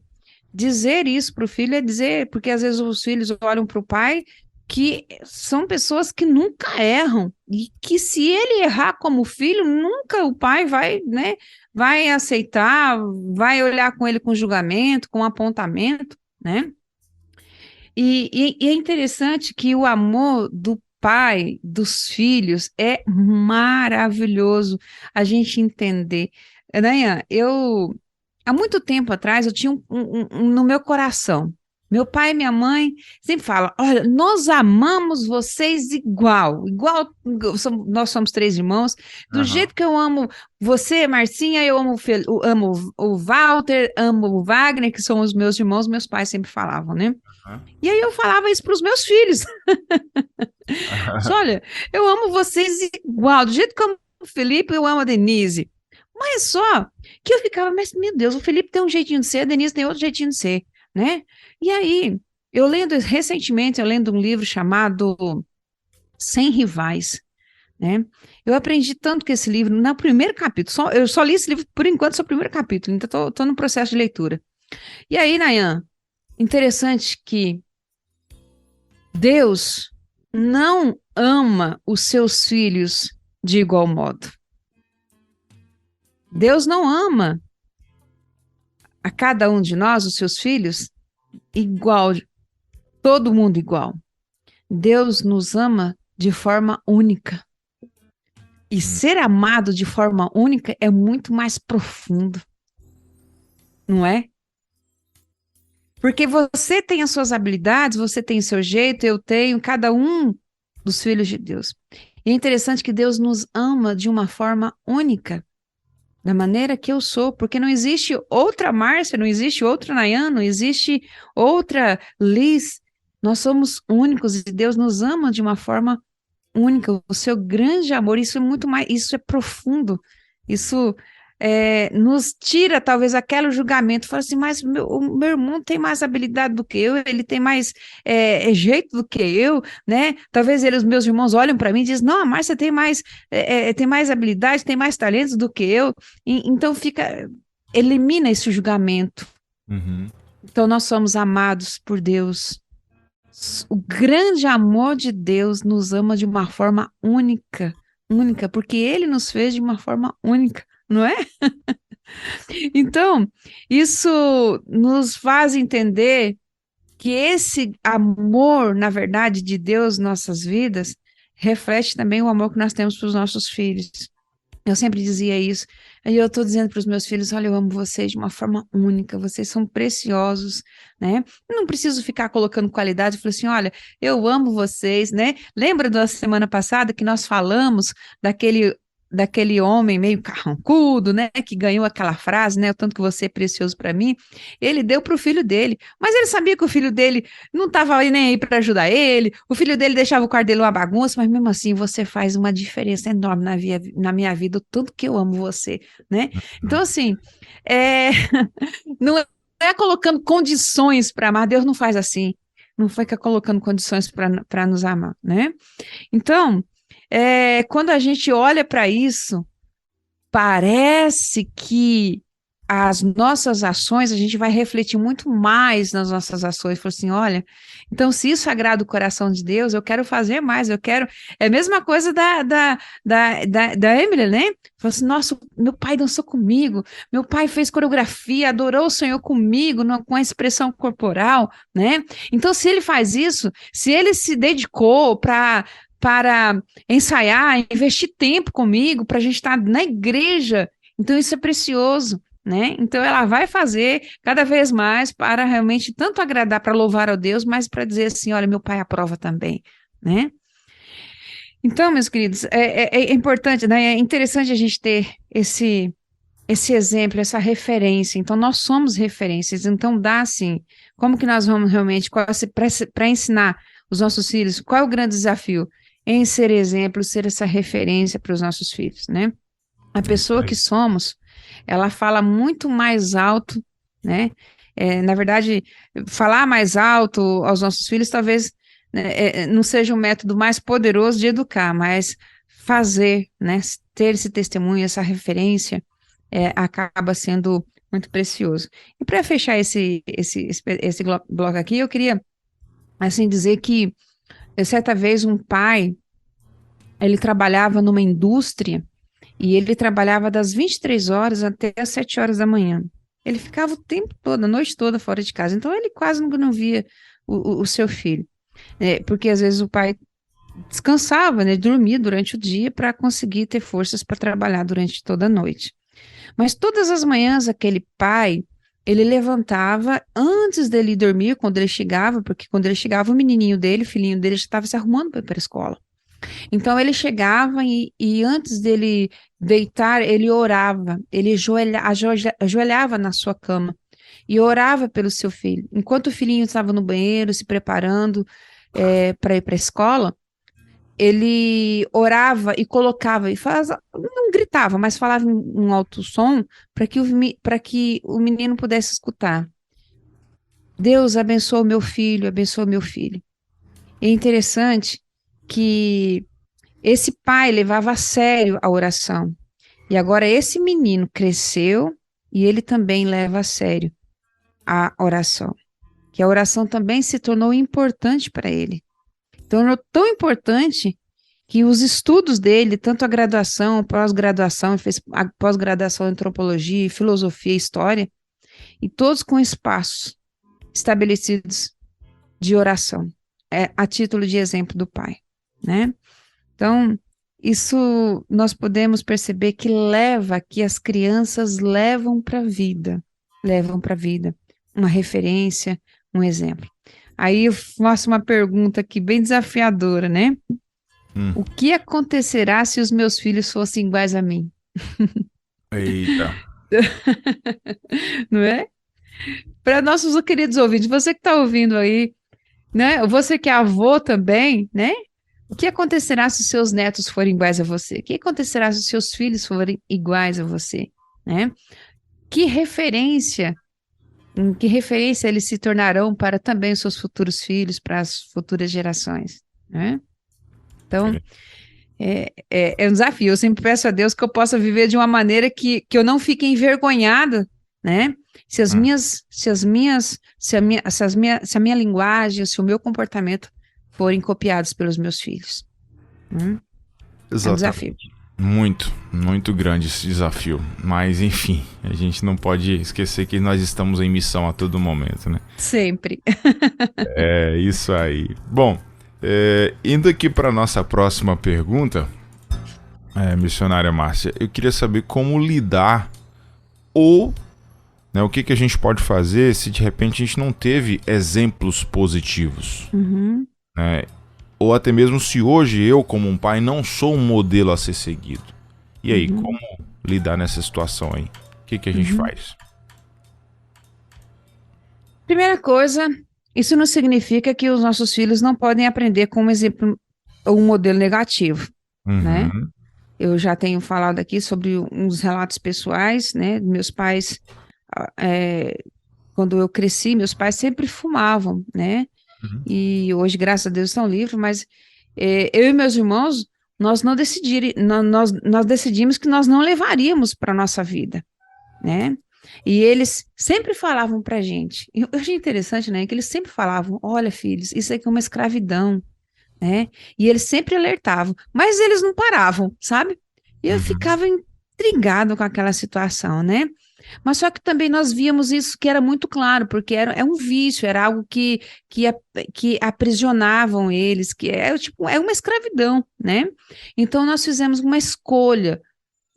dizer isso para o filho é dizer, porque às vezes os filhos olham para o pai que são pessoas que nunca erram, e que se ele errar como filho, nunca o pai vai, né, vai aceitar, vai olhar com ele com julgamento, com apontamento, né? E é interessante que o amor do pai, dos filhos, é maravilhoso a gente entender. Né, há muito tempo atrás, eu tinha no meu coração. Meu pai e minha mãe sempre falam: olha, nós amamos vocês igual, nós somos 3 irmãos, do jeito que eu amo você, Marcinha, eu amo o Walter, amo o Wagner, que são os meus irmãos, meus pais sempre falavam, né? E aí eu falava isso para os meus filhos. Olha, eu amo vocês igual, do jeito que eu amo o Felipe, eu amo a Denise. Mas só que eu ficava, mas meu Deus, o Felipe tem um jeitinho de ser, a Denise tem outro jeitinho de ser, né? E aí, recentemente, eu lendo um livro chamado Sem Rivais, né? Eu aprendi tanto com esse livro, no primeiro capítulo, eu só li esse livro, por enquanto, só o primeiro capítulo, então estou no processo de leitura. E aí, Nayan, interessante que Deus não ama os seus filhos de igual modo. Deus não ama a cada um de nós, os seus filhos, igual, todo mundo igual. Deus nos ama de forma única. E ser amado de forma única é muito mais profundo. Não é? Porque você tem as suas habilidades, você tem o seu jeito, eu tenho, cada um dos filhos de Deus. E é interessante que Deus nos ama de uma forma única, da maneira que eu sou, porque não existe outra Márcia, não existe outra Nayan, não existe outra Liz. Nós somos únicos e Deus nos ama de uma forma única. O seu grande amor, isso é muito mais, isso é profundo, isso nos tira talvez aquele julgamento, fala assim, mas o meu irmão tem mais habilidade do que eu, ele tem mais jeito do que eu, né? Talvez os meus irmãos olham para mim e dizem, não, a Márcia tem mais habilidade, tem mais talentos do que eu, então elimina esse julgamento. Então nós somos amados por Deus. O grande amor de Deus nos ama de uma forma única, porque Ele nos fez de uma forma única, não é? Então, isso nos faz entender que esse amor, na verdade, de Deus em nossas vidas, reflete também o amor que nós temos para os nossos filhos. Eu sempre dizia isso, e eu estou dizendo para os meus filhos, olha, eu amo vocês de uma forma única, vocês são preciosos, né? Eu não preciso ficar colocando qualidade, eu falei assim, olha, eu amo vocês, né? Lembra da semana passada que nós falamos daquele homem meio carrancudo, né, que ganhou aquela frase, né, o tanto que você é precioso para mim, ele deu para o filho dele, mas ele sabia que o filho dele não estava nem aí para ajudar ele, o filho dele deixava o quarto dele uma bagunça, mas mesmo assim você faz uma diferença enorme na minha vida, o tanto que eu amo você, né, então assim, não é colocando condições para amar, Deus não faz assim, não fica colocando condições para nos amar, né, então, quando a gente olha para isso, parece que as nossas ações, a gente vai refletir muito mais nas nossas ações. Fala assim, olha, então se isso agrada o coração de Deus, eu quero fazer mais, eu quero... É a mesma coisa da Emily, né? Fala assim, nossa, meu pai dançou comigo, meu pai fez coreografia, adorou o Senhor comigo, com a expressão corporal, né? Então se ele faz isso, se ele se dedicou para ensaiar, investir tempo comigo, para a gente estar na igreja, então isso é precioso, né? Então ela vai fazer cada vez mais para realmente tanto agradar, para louvar ao Deus, mas para dizer assim, olha, meu pai aprova também, né? Então, meus queridos, é importante, né? É interessante a gente ter esse exemplo, essa referência. Então, nós somos referências. Então, dá assim, como que nós vamos realmente, para ensinar os nossos filhos, qual é o grande desafio? Em ser exemplo, ser essa referência para os nossos filhos, né? A pessoa que somos, ela fala muito mais alto, né? Na verdade, falar mais alto aos nossos filhos talvez não seja um método mais poderoso de educar, mas fazer, né? Ter esse testemunho, essa referência, acaba sendo muito precioso. E para fechar esse bloco aqui, eu queria, assim, dizer que Certa vez um pai, ele trabalhava numa indústria e ele trabalhava das 23 horas até as 7 horas da manhã. Ele ficava o tempo todo, a noite toda fora de casa. Então ele quase nunca não via o seu filho, porque às vezes o pai descansava, né, dormia durante o dia para conseguir ter forças para trabalhar durante toda a noite. Mas todas as manhãs aquele pai, ele levantava antes dele dormir, quando ele chegava, porque quando ele chegava o menininho dele, o filhinho dele já estava se arrumando para ir para a escola. Então ele chegava e antes dele deitar, ele orava, ele ajoelhava na sua cama e orava pelo seu filho. Enquanto o filhinho estava no banheiro, se preparando para ir para a escola, ele orava e colocava, não gritava, mas falava em um alto som para que o menino pudesse escutar. Deus abençoa o meu filho, abençoa o meu filho. É interessante que esse pai levava a sério a oração. E agora esse menino cresceu e ele também leva a sério a oração. Que a oração também se tornou importante para ele. Tornou tão importante que os estudos dele, tanto a graduação, pós-graduação, fez a pós-graduação em antropologia, filosofia e história, e todos com espaços estabelecidos de oração, a título de exemplo do pai, né? Então, isso nós podemos perceber que as crianças levam para a vida, uma referência, um exemplo. Aí eu faço uma pergunta aqui bem desafiadora, né? O que acontecerá se os meus filhos fossem iguais a mim? Eita. Não é? Para nossos queridos ouvintes, você que está ouvindo aí, né? Você que é avô também, né? O que acontecerá se os seus netos forem iguais a você? O que acontecerá se os seus filhos forem iguais a você, né? Em que referência eles se tornarão para também os seus futuros filhos, para as futuras gerações, né? Então, é um desafio. Eu sempre peço a Deus que eu possa viver de uma maneira que eu não fique envergonhada, né? Se a minha linguagem, se o meu comportamento forem copiados pelos meus filhos. É um desafio. Muito grande esse desafio. Mas, enfim, a gente não pode esquecer que nós estamos em missão a todo momento, né? Sempre. É isso aí. Bom, indo aqui para nossa próxima pergunta, missionária Márcia, eu queria saber como lidar ou, né, o que a gente pode fazer se de repente a gente não teve exemplos positivos, né? Ou até mesmo se hoje eu, como um pai, não sou um modelo a ser seguido. E aí, como lidar nessa situação aí? O que a gente faz? Primeira coisa, isso não significa que os nossos filhos não podem aprender com um exemplo ou um modelo negativo, né? Eu já tenho falado aqui sobre uns relatos pessoais, né? Meus pais, quando eu cresci, meus pais sempre fumavam, né? E hoje, graças a Deus, estão livres, mas eu e meus irmãos, nós decidimos que nós não levaríamos para a nossa vida, né? E eles sempre falavam para a gente, eu achei interessante, né, que eles sempre falavam, olha, filhos, isso aqui é uma escravidão, né? E eles sempre alertavam, mas eles não paravam, sabe? E eu ficava intrigado com aquela situação, né? Mas só que também nós víamos isso que era muito claro, porque é um vício, era algo que aprisionavam eles, que é uma escravidão, né? Então nós fizemos uma escolha,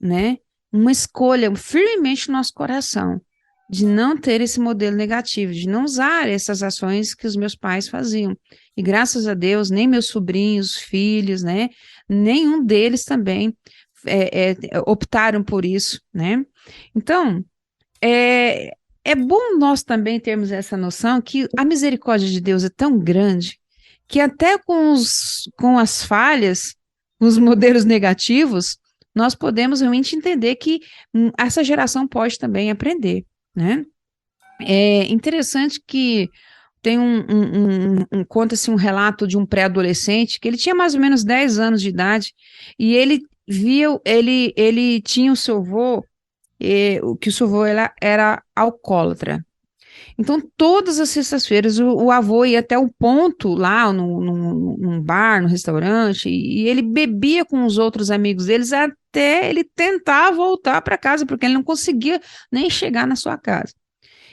né? Uma escolha firmemente no nosso coração, de não ter esse modelo negativo, de não usar essas ações que os meus pais faziam. E graças a Deus, nem meus sobrinhos, filhos, né? Nenhum deles também optaram por isso, né? Então, é bom nós também termos essa noção que a misericórdia de Deus é tão grande que até com as falhas, os modelos negativos, nós podemos realmente entender que essa geração pode também aprender, né? É interessante que tem conta-se um relato de um pré-adolescente que ele tinha mais ou menos 10 anos de idade e ele tinha o seu avô, que o seu avô era alcoólatra. Então, todas as sextas-feiras, o avô ia até um ponto lá, num bar, no restaurante, e ele bebia com os outros amigos deles até ele tentar voltar para casa, porque ele não conseguia nem chegar na sua casa.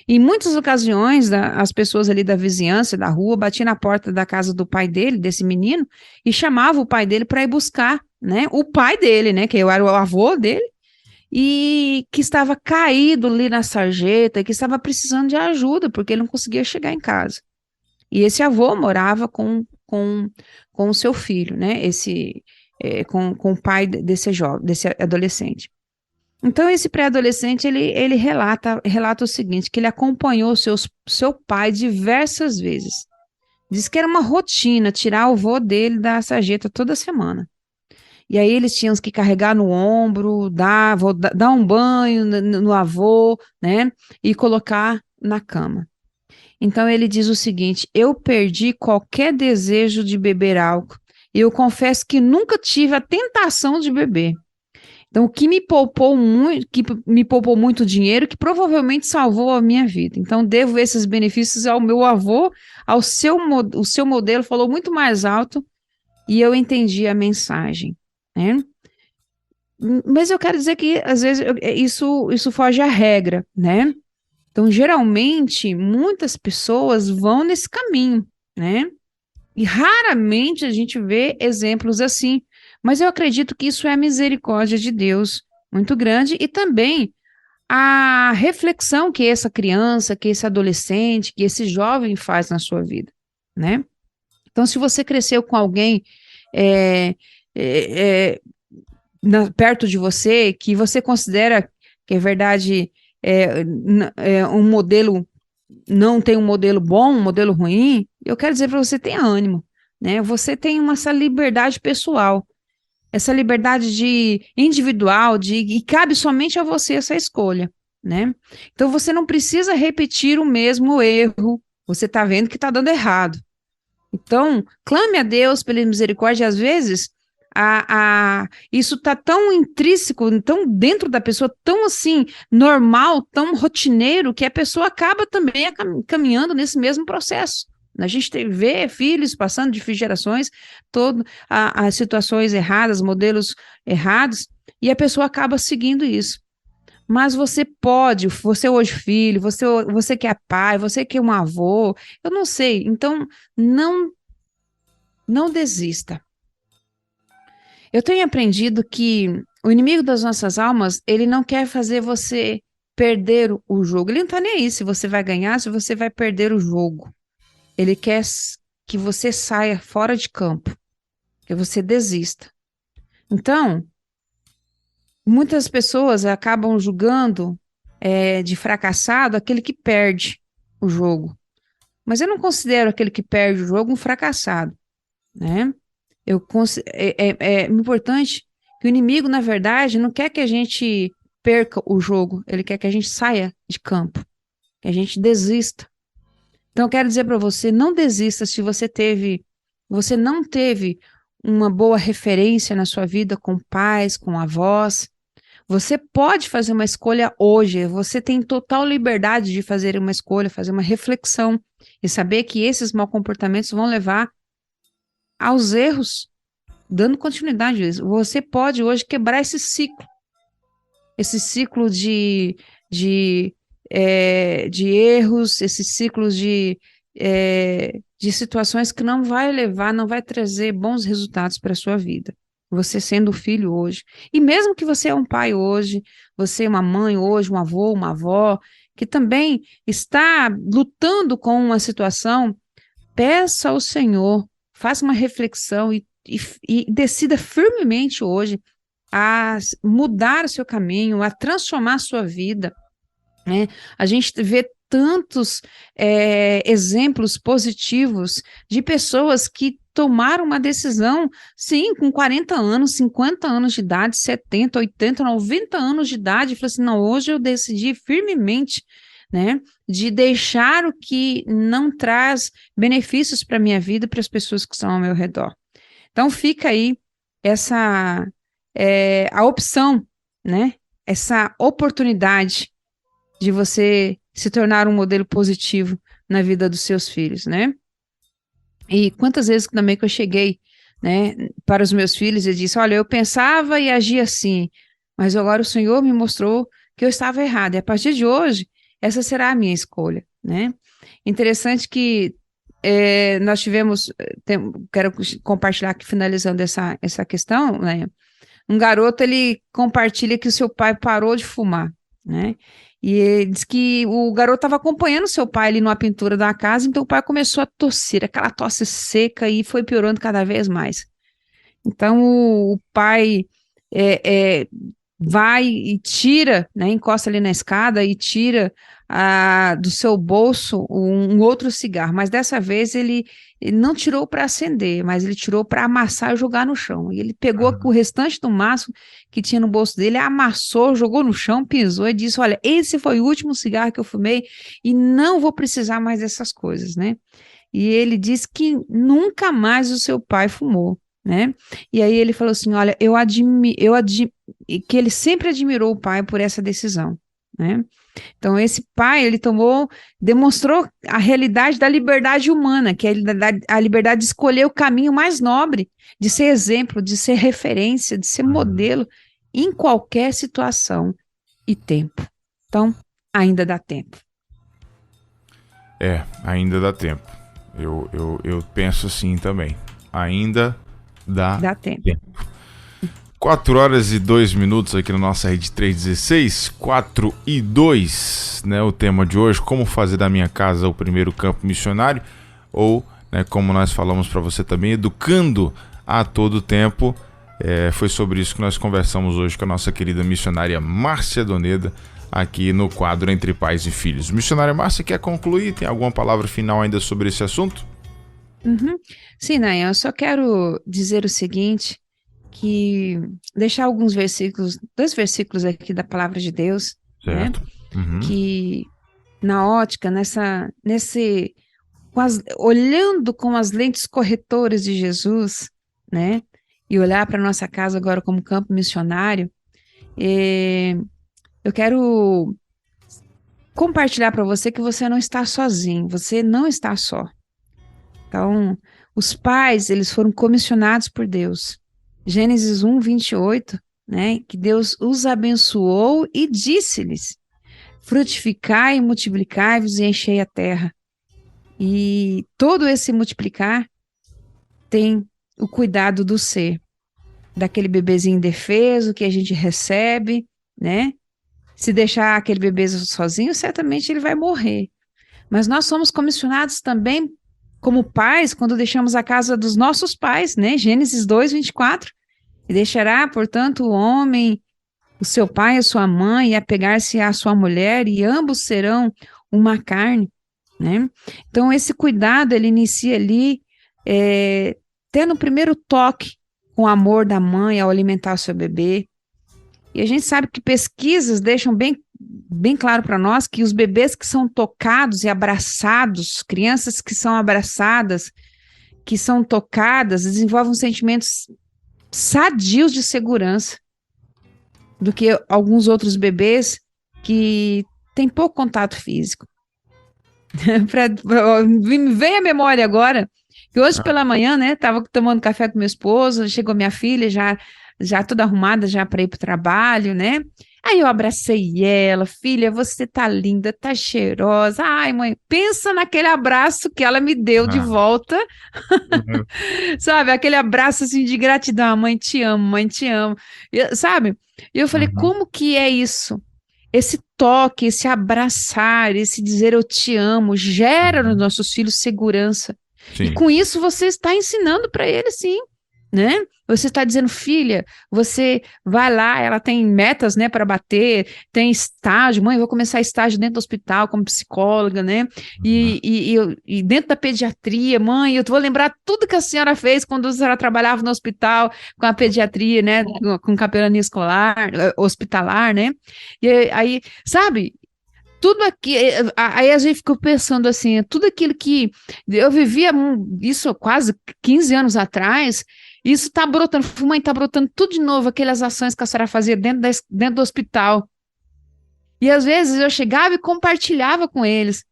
Em muitas ocasiões, as pessoas ali da vizinhança, da rua, batiam na porta da casa do pai dele, desse menino, e chamavam o pai dele para ir buscar, né? O pai dele, né? Que era o avô dele, e que estava caído ali na sarjeta, que estava precisando de ajuda, porque ele não conseguia chegar em casa. E esse avô morava com o seu filho, né? Com o pai desse jovem, desse adolescente. Então, esse pré-adolescente, ele relata o seguinte, que ele acompanhou seu pai diversas vezes. Diz que era uma rotina tirar o avô dele da sarjeta toda semana. E aí eles tinham que carregar no ombro, dar um banho no avô, né? E colocar na cama. Então ele diz o seguinte: eu perdi qualquer desejo de beber álcool. E eu confesso que nunca tive a tentação de beber. Então, o que me poupou muito dinheiro, que provavelmente salvou a minha vida. Então, devo esses benefícios ao meu avô, o seu modelo falou muito mais alto e eu entendi a mensagem, né? Mas eu quero dizer que, às vezes, isso foge à regra, né? Então, geralmente, muitas pessoas vão nesse caminho, né? E raramente a gente vê exemplos assim. Mas eu acredito que isso é a misericórdia de Deus muito grande e também a reflexão que essa criança, que esse adolescente, que esse jovem faz na sua vida, né? Então, se você cresceu com alguém perto de você, que você considera que é verdade, um modelo, não tem um modelo bom, um modelo ruim, eu quero dizer para você, tenha ânimo, né? Você tem essa liberdade pessoal, essa liberdade individual, e cabe somente a você essa escolha, né? Então, você não precisa repetir o mesmo erro, você está vendo que está dando errado. Então, clame a Deus pela misericórdia, às vezes, isso está tão intrínseco, tão dentro da pessoa, tão assim, normal, tão rotineiro, que a pessoa acaba também caminhando nesse mesmo processo. A gente vê filhos passando de gerações, as situações erradas, modelos errados, e a pessoa acaba seguindo isso. Mas você hoje filho, você que é pai, você que é um avô, eu não sei, então não desista. Eu tenho aprendido que o inimigo das nossas almas, ele não quer fazer você perder o jogo, ele não está nem aí se você vai ganhar, se você vai perder o jogo. Ele quer que você saia fora de campo, que você desista. Então, muitas pessoas acabam julgando de fracassado aquele que perde o jogo. Mas eu não considero aquele que perde o jogo um fracassado, né? É importante que o inimigo, na verdade, não quer que a gente perca o jogo, ele quer que a gente saia de campo, que a gente desista. Então, eu quero dizer para você, não desista se você não teve uma boa referência na sua vida com pais, com avós. Você pode fazer uma escolha hoje, você tem total liberdade de fazer uma escolha, fazer uma reflexão e saber que esses maus comportamentos vão levar aos erros, dando continuidade a isso. Você pode hoje quebrar esse ciclo de erros, esses ciclos de situações que não vai trazer bons resultados para a sua vida. Você sendo filho hoje. E mesmo que você é um pai hoje, você é uma mãe hoje, um avô, uma avó, que também está lutando com uma situação, peça ao Senhor, faça uma reflexão e decida firmemente hoje a mudar o seu caminho, a transformar a sua vida, né? A gente vê tantos exemplos positivos de pessoas que tomaram uma decisão, sim, com 40 anos, 50 anos de idade, 70, 80, 90 anos de idade, e falou assim, não, hoje eu decidi firmemente, né, de deixar o que não traz benefícios para a minha vida e para as pessoas que estão ao meu redor. Então fica aí a opção, né, essa oportunidade de você se tornar um modelo positivo na vida dos seus filhos, né? E quantas vezes também que eu cheguei, né, para os meus filhos e disse, olha, eu pensava e agia assim, mas agora o Senhor me mostrou que eu estava errado, e a partir de hoje, essa será a minha escolha, né? Interessante que nós tivemos, quero compartilhar aqui, finalizando essa questão, né? Um garoto, ele compartilha que o seu pai parou de fumar, né? E ele diz que o garoto estava acompanhando o seu pai ali numa pintura da casa, então o pai começou a tossir, aquela tosse seca, e foi piorando cada vez mais. Então o pai vai e tira, né, encosta ali na escada e tira do seu bolso um outro cigarro, mas dessa vez ele não tirou para acender, mas ele tirou para amassar e jogar no chão. E ele pegou o restante do maço que tinha no bolso dele, amassou, jogou no chão, pisou e disse, olha, esse foi o último cigarro que eu fumei e não vou precisar mais dessas coisas, né? E ele disse que nunca mais o seu pai fumou, né? E aí ele falou assim, olha, que ele sempre admirou o pai por essa decisão, né? Então esse pai, ele demonstrou a realidade da liberdade humana, que é a liberdade de escolher o caminho mais nobre, de ser exemplo, de ser referência, de ser modelo em qualquer situação e tempo. Então, ainda dá tempo. Ainda dá tempo. Eu penso assim também. Ainda dá tempo. 4 horas e 2 minutos aqui na nossa rede 316, 4 e 2, né? O tema de hoje, como fazer da minha casa o primeiro campo missionário, ou, né, como nós falamos para você também, educando a todo tempo. Foi sobre isso que nós conversamos hoje com a nossa querida missionária Márcia Doneda, aqui no quadro Entre Pais e Filhos. Missionária Márcia, quer concluir? Tem alguma palavra final ainda sobre esse assunto? Sim, Nayan, eu só quero dizer o seguinte, que deixar alguns versículos, 2 versículos aqui da palavra de Deus, certo, né? Que na ótica, olhando com as lentes corretoras de Jesus, né? E olhar para nossa casa agora como campo missionário, eu quero compartilhar para você que você não está sozinho, você não está só. Então, os pais, eles foram comissionados por Deus. Gênesis 1, 28, né, que Deus os abençoou e disse-lhes, frutificai e multiplicai-vos e enchei a terra. E todo esse multiplicar tem o cuidado do ser, daquele bebezinho indefeso que a gente recebe, né? Se deixar aquele bebê sozinho, certamente ele vai morrer. Mas nós somos comissionados também como pais, quando deixamos a casa dos nossos pais, né? Gênesis 2, 24. E deixará, portanto, o homem, o seu pai, a sua mãe, e apegar-se à sua mulher, e ambos serão uma carne, né? Então, esse cuidado, ele inicia ali, tendo o primeiro toque com o amor da mãe ao alimentar o seu bebê. E a gente sabe que pesquisas deixam bem claro para nós que os bebês que são tocados e abraçados, crianças que são abraçadas, que são tocadas, desenvolvem sentimentos sadios de segurança do que alguns outros bebês que têm pouco contato físico. Me vem à memória agora que hoje pela manhã, né, estava tomando café com meu esposo, chegou minha filha já toda arrumada já para ir para o trabalho, né? Aí eu abracei ela, filha, você tá linda, tá cheirosa. Ai, mãe, pensa naquele abraço que ela me deu de volta. Sabe, aquele abraço assim de gratidão. Mãe, te amo, mãe, te amo. Sabe? E eu falei, como que é isso? Esse toque, esse abraçar, esse dizer eu te amo, gera nos nossos filhos segurança. Sim. E com isso você está ensinando para eles, sim, né? Você está dizendo, filha, você vai lá, ela tem metas, né, para bater, tem estágio, mãe, eu vou começar estágio dentro do hospital como psicóloga, né, e dentro da pediatria, mãe, eu vou lembrar tudo que a senhora fez quando a senhora trabalhava no hospital com a pediatria, né, com capelania escolar, hospitalar, né, e aí, sabe, tudo aqui, aí a gente ficou pensando assim, tudo aquilo que eu vivia, isso quase 15 anos atrás, isso está brotando, mãe, está brotando tudo de novo, aquelas ações que a senhora fazia dentro do hospital. E às vezes eu chegava e compartilhava com eles.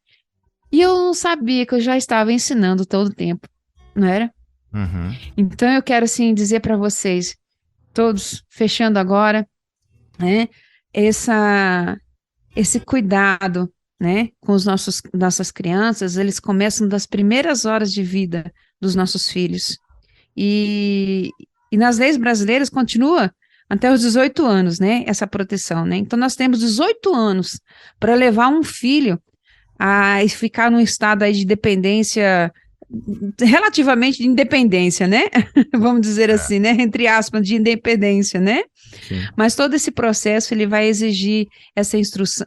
E eu não sabia que eu já estava ensinando todo o tempo, não era? Uhum. Então eu quero assim dizer para vocês, todos, fechando agora, né, esse cuidado, né, com os nossas crianças, eles começam das primeiras horas de vida dos nossos filhos. E nas leis brasileiras continua até os 18 anos, né, essa proteção, né? Então nós temos 18 anos para levar um filho a ficar num estado aí de dependência, relativamente de independência, né? Vamos dizer assim, né? Entre aspas, de independência, né? Sim. Mas todo esse processo, ele vai exigir essa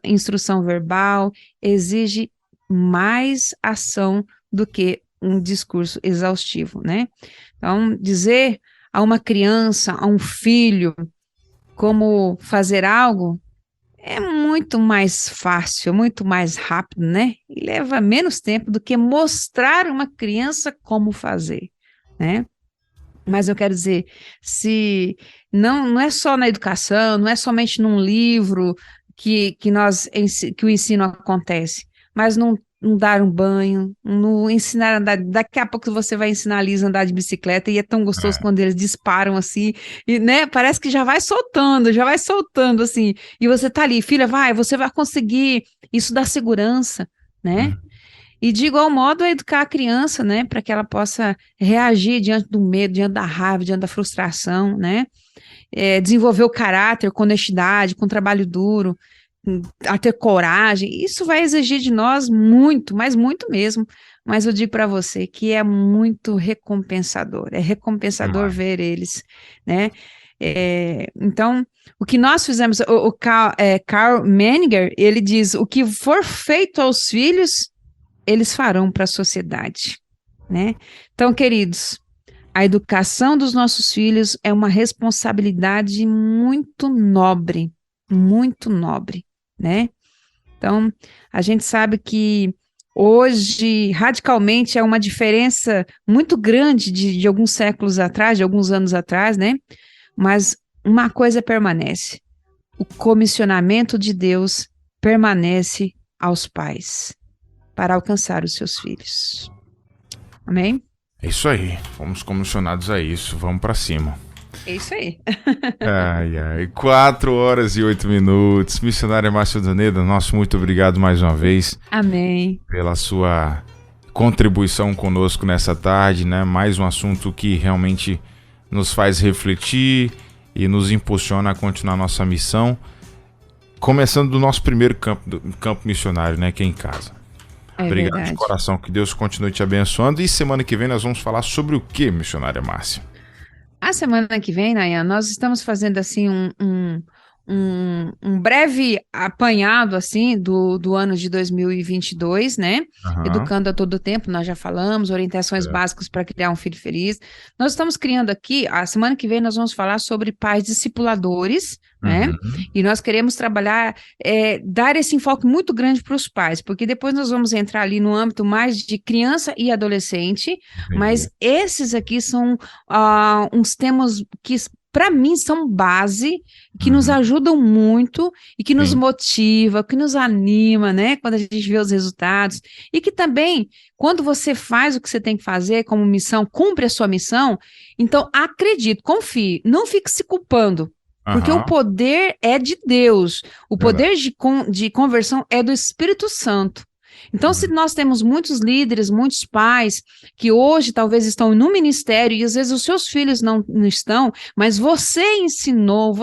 instrução verbal, exige mais ação do que um discurso exaustivo, né? Então, dizer a uma criança, a um filho, como fazer algo, é muito mais fácil, muito mais rápido, né? E leva menos tempo do que mostrar uma criança como fazer, né? Mas eu quero dizer, se não é só na educação, não é somente num livro que o ensino acontece, mas não dar um banho, no ensinar a andar. Daqui a pouco você vai ensinar a Lisa a andar de bicicleta e é tão gostoso quando eles disparam assim, e, né, parece que já vai soltando assim, e você tá ali, filha, você vai conseguir, isso dá segurança, né? E de igual modo educar a criança, né, para que ela possa reagir diante do medo, diante da raiva, diante da frustração, né? Desenvolver o caráter com honestidade, com trabalho duro, a ter coragem. Isso vai exigir de nós muito, mas muito mesmo. Mas eu digo para você que é muito recompensador. É recompensador ver eles, né? Então, o que nós fizemos, o Karl Menninger, ele diz, o que for feito aos filhos, eles farão para a sociedade, né? Então, queridos, a educação dos nossos filhos é uma responsabilidade muito nobre, né? Então, a gente sabe que hoje, radicalmente, é uma diferença muito grande de alguns séculos atrás, de alguns anos atrás, né? Mas uma coisa permanece, o comissionamento de Deus permanece aos pais, para alcançar os seus filhos. Amém? É isso aí. Fomos comissionados a isso. Vamos pra cima. É isso aí. 4h08. Missionária Márcia Doneda, nosso muito obrigado mais uma vez. Amém. Pela sua contribuição conosco nessa tarde, né? Mais um assunto que realmente nos faz refletir e nos impulsiona a continuar nossa missão. Começando do nosso primeiro campo missionário, né? Que é em casa. Obrigado verdade. De coração, que Deus continue te abençoando. E semana que vem nós vamos falar sobre o que, missionária Márcia? A semana que vem, Nayan, nós estamos fazendo assim um breve apanhado assim do ano de 2022, né? Educando a todo tempo, nós já falamos, orientações básicas para criar um filho feliz. Nós estamos criando aqui, a semana que vem nós vamos falar sobre pais discipuladores, né? E nós queremos trabalhar, dar esse enfoque muito grande para os pais, porque depois nós vamos entrar ali no âmbito mais de criança e adolescente, mas esses aqui são uns temas que para mim são base, que nos ajudam muito e que nos motiva, que nos anima, né, quando a gente vê os resultados, e que também, quando você faz o que você tem que fazer como missão, cumpre a sua missão, então acredite, confie, não fique se culpando, porque o poder é de Deus, o poder de conversão é do Espírito Santo. Então, se nós temos muitos líderes, muitos pais, que hoje talvez estão no ministério, e às vezes os seus filhos não estão, mas você ensinou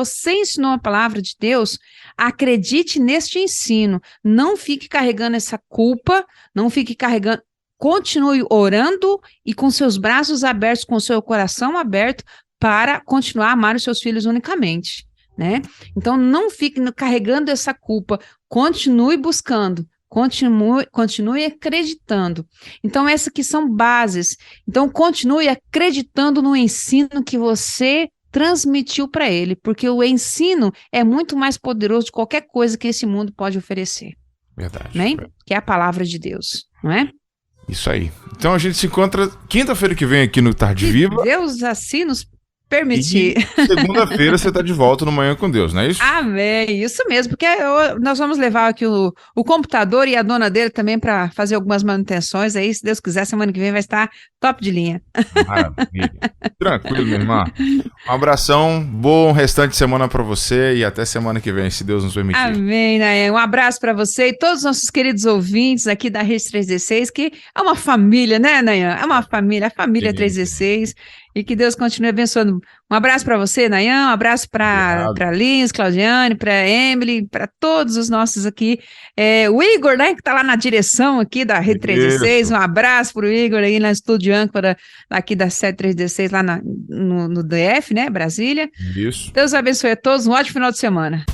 a palavra de Deus, acredite neste ensino, não fique carregando essa culpa, não fique carregando, continue orando e com seus braços abertos, com seu coração aberto, para continuar a amar os seus filhos unicamente, né? Então, não fique carregando essa culpa, continue buscando, continue acreditando. Então, essas aqui são bases. Então, continue acreditando no ensino que você transmitiu para ele, porque o ensino é muito mais poderoso de qualquer coisa que esse mundo pode oferecer. Verdade. Né? Que é a palavra de Deus, não é? Isso aí. Então, a gente se encontra quinta-feira que vem aqui no Tarde Viva. Deus assim nos permitir. E segunda-feira você está de volta no Manhã com Deus, não é isso? Amém, isso mesmo, porque nós vamos levar aqui o computador e a dona dele também para fazer algumas manutenções aí, se Deus quiser, semana que vem vai estar top de linha. Maravilha. Tranquilo, minha irmã. Um abração, bom restante de semana para você e até semana que vem, se Deus nos permitir. Amém, Nayan. Um abraço para você e todos os nossos queridos ouvintes aqui da Rede 316, que é uma família, né, Nayan? É uma família, a família 316, e que Deus continue abençoando. Um abraço para você, Nayan, um abraço para Lins, Claudiane, para Emily, para todos os nossos aqui. O Igor, né, que está lá na direção aqui da Rede 316, um abraço para o Igor aí na Estúdio âncora aqui da Sede 316, lá no DF, né, Brasília. Isso. Deus abençoe a todos, um ótimo final de semana.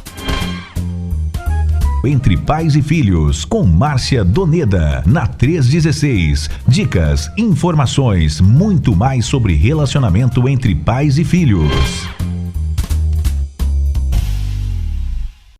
Entre Pais e Filhos, com Márcia Doneda, na 316. Dicas, informações, muito mais sobre relacionamento entre pais e filhos.